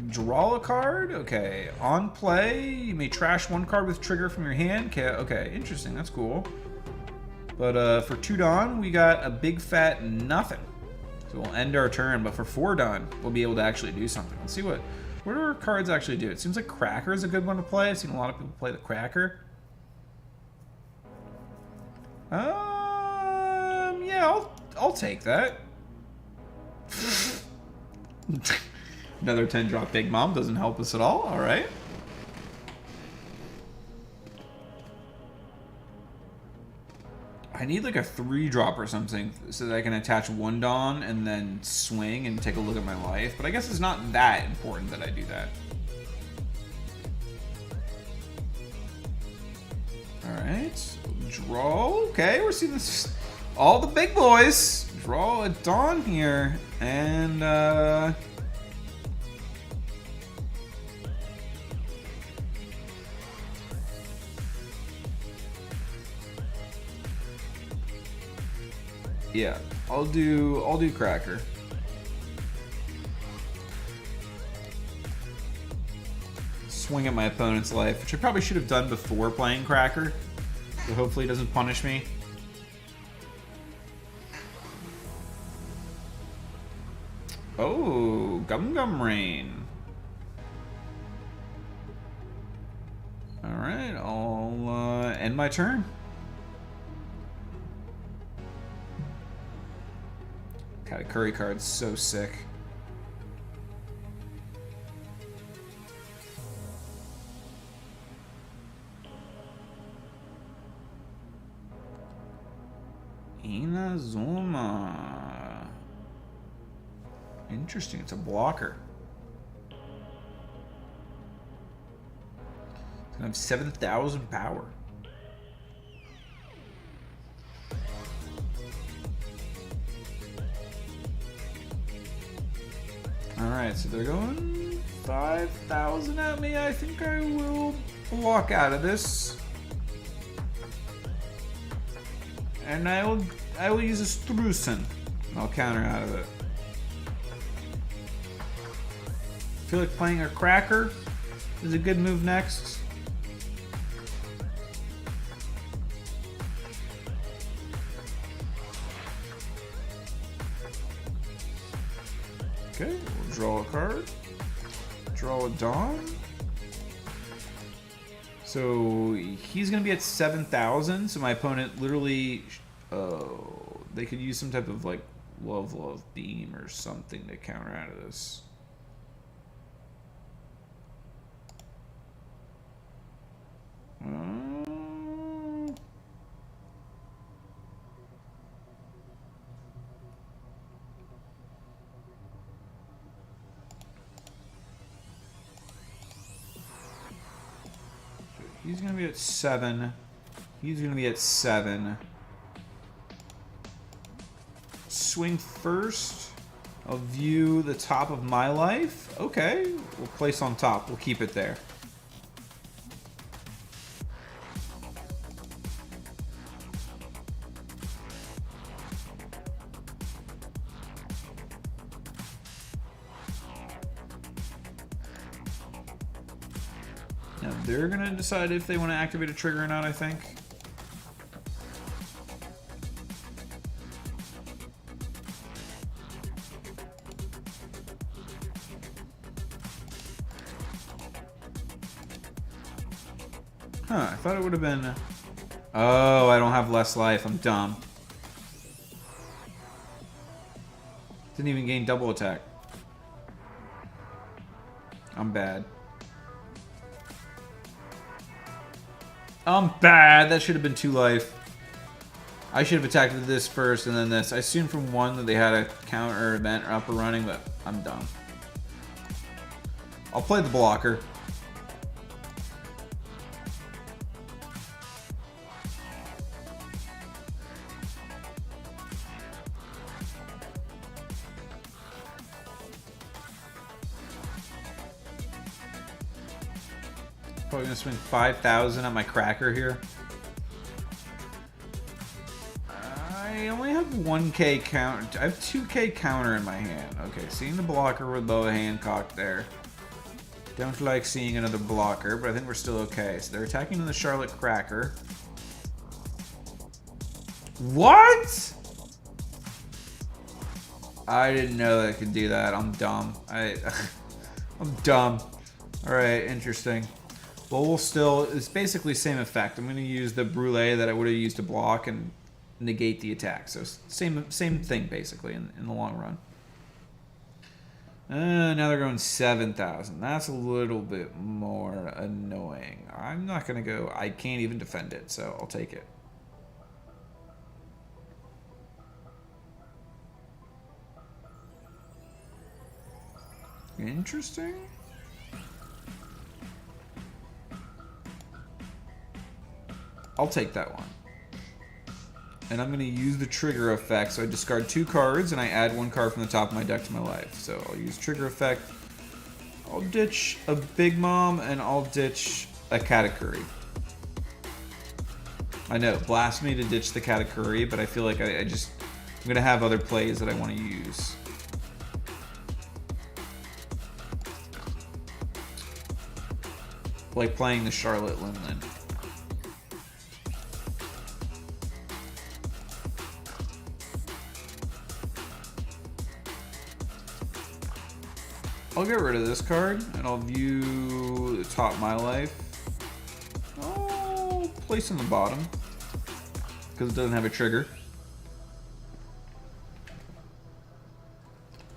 Draw a card? Okay. On play, you may trash 1 card with trigger from your hand. Okay, interesting. That's cool. But for 2 Dawn, we got a big fat nothing. So we'll end our turn, but for 4 Dawn, we'll be able to actually do something. Let's see what do our cards actually do. It seems like Cracker is a good one to play. I've seen a lot of people play the Cracker. Yeah, I'll take that. Another 10-drop Big Mom doesn't help us at all. All right. I need like a 3-drop or something so that I can attach 1 Dawn and then swing and take a look at my life. But I guess it's not that important that I do that. Alright. Draw. Okay, we're seeing this. All the big boys. Draw a Dawn here. And, yeah, I'll do Cracker. Swing at my opponent's life, which I probably should have done before playing Cracker. So hopefully it doesn't punish me. Oh, Gum Rain. Alright, I'll end my turn. Katakuri card's so sick. Kazuma. Interesting. It's a blocker. It's gonna have 7,000 power. Alright, so they're going 5,000 at me. I think I will walk out of this. And I will use a Strusen. And I'll counter out of it. I feel like playing a Cracker is a good move next. Okay, we'll draw a card. Draw a Dawn. So he's going to be at 7,000. So my opponent literally, they could use some type of like love beam or something to counter out of this. He's going to be at 7. He's going to be at 7. Swing first. I'll view the top of my life. Okay. We'll place on top. We'll keep it there. Now they're going to decide if they want to activate a trigger or not, I think. Huh, I thought it would have been... Oh, I don't have less life. I'm dumb. Didn't even gain double attack. I'm bad. I'm bad. That should have been 2 life. I should have attacked with this first and then this. I assumed from 1 that they had a counter event up or running, but I'm dumb. I'll play the blocker. Probably gonna swing 5,000 at my Cracker here. I only have 1k counter. I have 2k counter in my hand. Okay, seeing the blocker with Boa Hancock there. Don't like seeing another blocker, but I think we're still okay. So they're attacking in the Charlotte Cracker. What? I didn't know that I could do that. I'm dumb. I'm dumb. All right, interesting. Well, we'll still, it's basically same effect. I'm going to use the Brûlée that I would have used to block and negate the attack. So same thing, basically, in the long run. Now they're going 7,000. That's a little bit more annoying. I'm not going to go, I can't even defend it, so I'll take it. Interesting. I'll take that one. And I'm going to use the trigger effect. So I discard 2 cards and I add 1 card from the top of my deck to my life. So I'll use trigger effect. I'll ditch a Big Mom and I'll ditch a Katakuri. I know, blast me to ditch the Katakuri, but I feel like I'm going to have other plays that I want to use. Like playing the Charlotte Linlin. I'll get rid of this card, and I'll view the top of my life. I'll place on the bottom, because it doesn't have a trigger.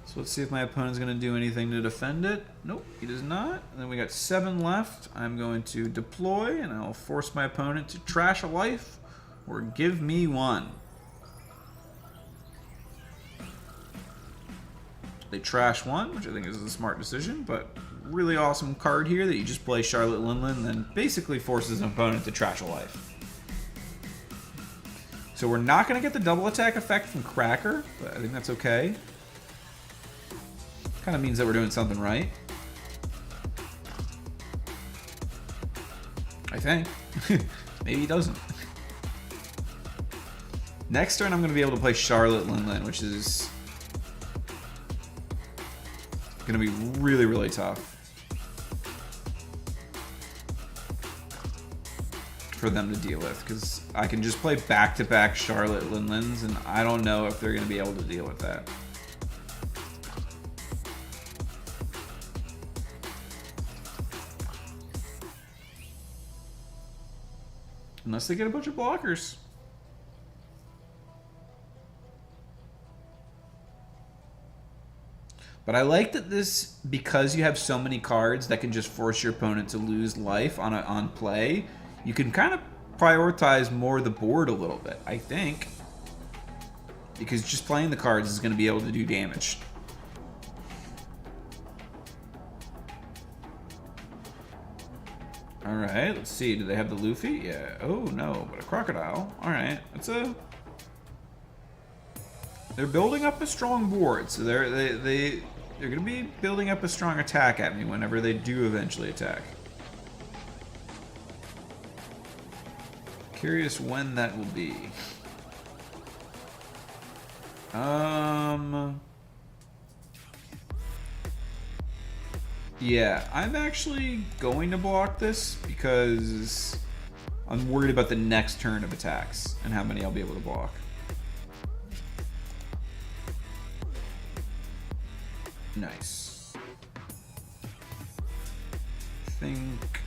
So let's see if my opponent's going to do anything to defend it. Nope, he does not. And then we got 7 left. I'm going to deploy, and I'll force my opponent to trash a life, or give me 1. They trash one, which I think is a smart decision, but really awesome card here that you just play Charlotte Linlin, then basically forces an opponent to trash a life. So we're not going to get the double attack effect from Cracker, but I think that's okay. Kind of means that we're doing something right. I think. Maybe he doesn't. Next turn I'm going to be able to play Charlotte Linlin, which is going to be really, really tough for them to deal with, because I can just play back-to-back Charlotte Linlins, and I don't know if they're going to be able to deal with that. Unless they get a bunch of blockers. But I like that this, because you have so many cards that can just force your opponent to lose life on play, you can kind of prioritize more the board a little bit, I think. Because just playing the cards is going to be able to do damage. Alright, let's see. Do they have the Luffy? Yeah. Oh, no, but a crocodile. Alright, that's a... They're building up a strong board, so they're going to be building up a strong attack at me whenever they do eventually attack. Curious when that will be. Yeah, I'm actually going to block this because I'm worried about the next turn of attacks and how many I'll be able to block. Nice. I think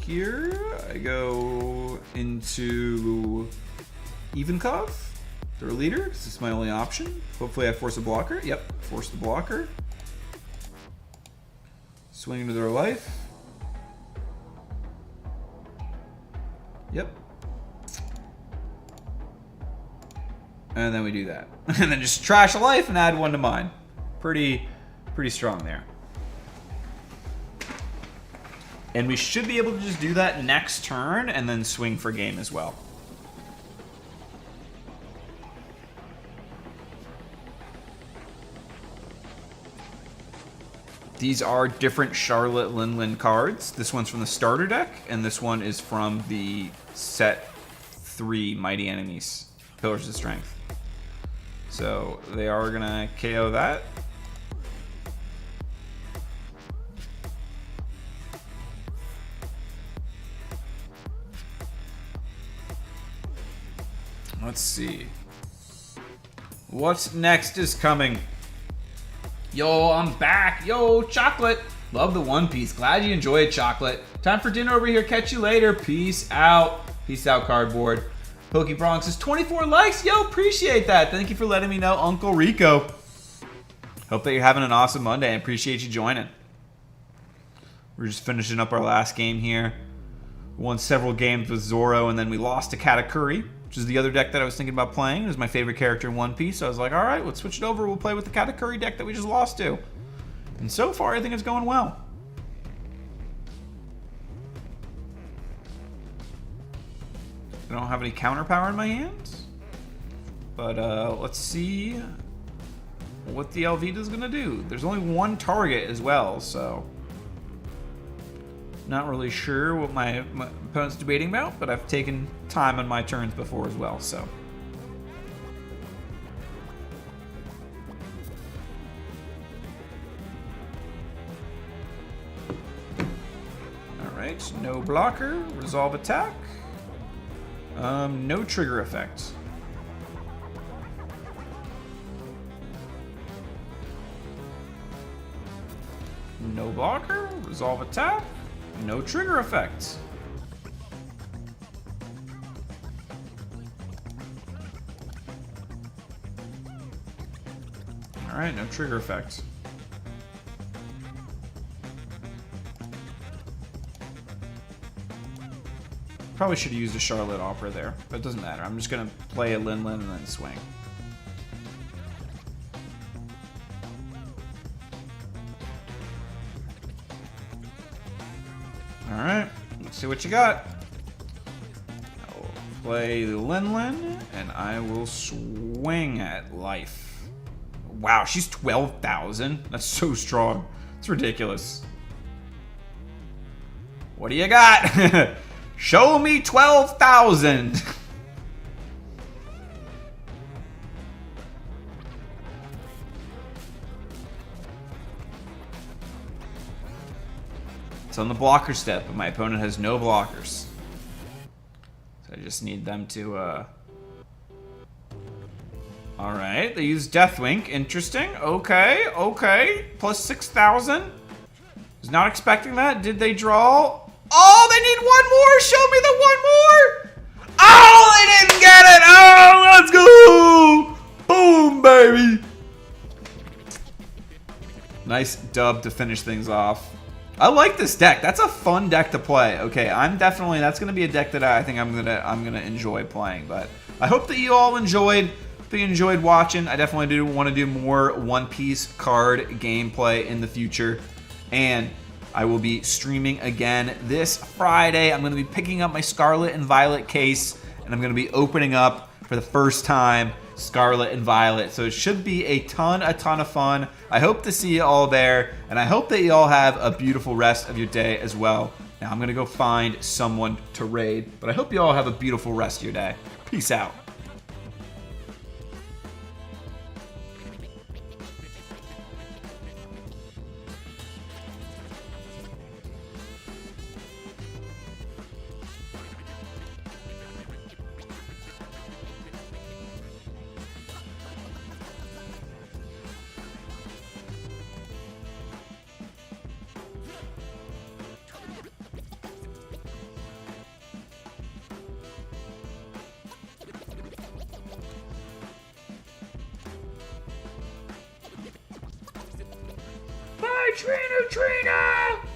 here I go into Ivankov, their leader, because it's my only option. Hopefully I force a blocker. Yep, force the blocker. Swing into their life. Yep. And then we do that. And then just trash a life and add one to mine. Pretty strong there. And we should be able to just do that next turn and then swing for game as well. These are different Charlotte Linlin cards. This one's from the starter deck, and this one is from the set 3 Mighty Enemies, Pillars of Strength. So they are gonna KO that. Let's see. What's next is coming. Yo, I'm back. Yo, Chocolate. Love the One Piece. Glad you enjoyed, Chocolate. Time for dinner over here. Catch you later. Peace out. Peace out, Cardboard. Pokebronx says 24 likes. Yo, appreciate that. Thank you for letting me know, Uncle Rico. Hope that you're having an awesome Monday. I appreciate you joining. We're just finishing up our last game here. We won several games with Zoro, and then we lost to Katakuri, which is the other deck that I was thinking about playing. It was my favorite character in One Piece. So I was like, all right, let's switch it over. We'll play with the Katakuri deck that we just lost to. And so far, I think it's going well. I don't have any counter power in my hands. But let's see what the Alvida's is going to do. There's only one target as well, so... Not really sure what my opponent's debating about, but I've taken time on my turns before as well, so. Alright, no blocker, resolve attack. No trigger effect. No blocker, resolve attack. No trigger effect. Alright, no trigger effect. Probably should have used a Charlotte Opera there, but it doesn't matter. I'm just going to play a Linlin and then swing. Alright, let's see what you got. I will play Lin Lin, and I will swing at life. Wow, she's 12,000. That's so strong. It's ridiculous. What do you got? Show me 12,000. It's on the blocker step, but my opponent has no blockers. So I just need them to, Alright, they use Deathwink. Interesting. Okay, okay. Plus 6,000. Was not expecting that. Did they draw? Oh, they need one more! Show me the one more! Oh, they didn't get it! Oh, let's go! Boom, baby! Nice dub to finish things off. I like this deck. That's a fun deck to play. Okay, that's gonna be a deck that I think I'm gonna enjoy playing. But I hope that you all enjoyed. If you enjoyed watching, I definitely do want to do more One Piece card gameplay in the future. And I will be streaming again this Friday. I'm going to be picking up my Scarlet and Violet case, and I'm going to be opening up for the first time Scarlet and Violet. So it should be a ton of fun. I hope to see you all there, and I hope that you all have a beautiful rest of your day as well. Now I'm going to go find someone to raid, but I hope you all have a beautiful rest of your day. Peace out. Bye, Trina!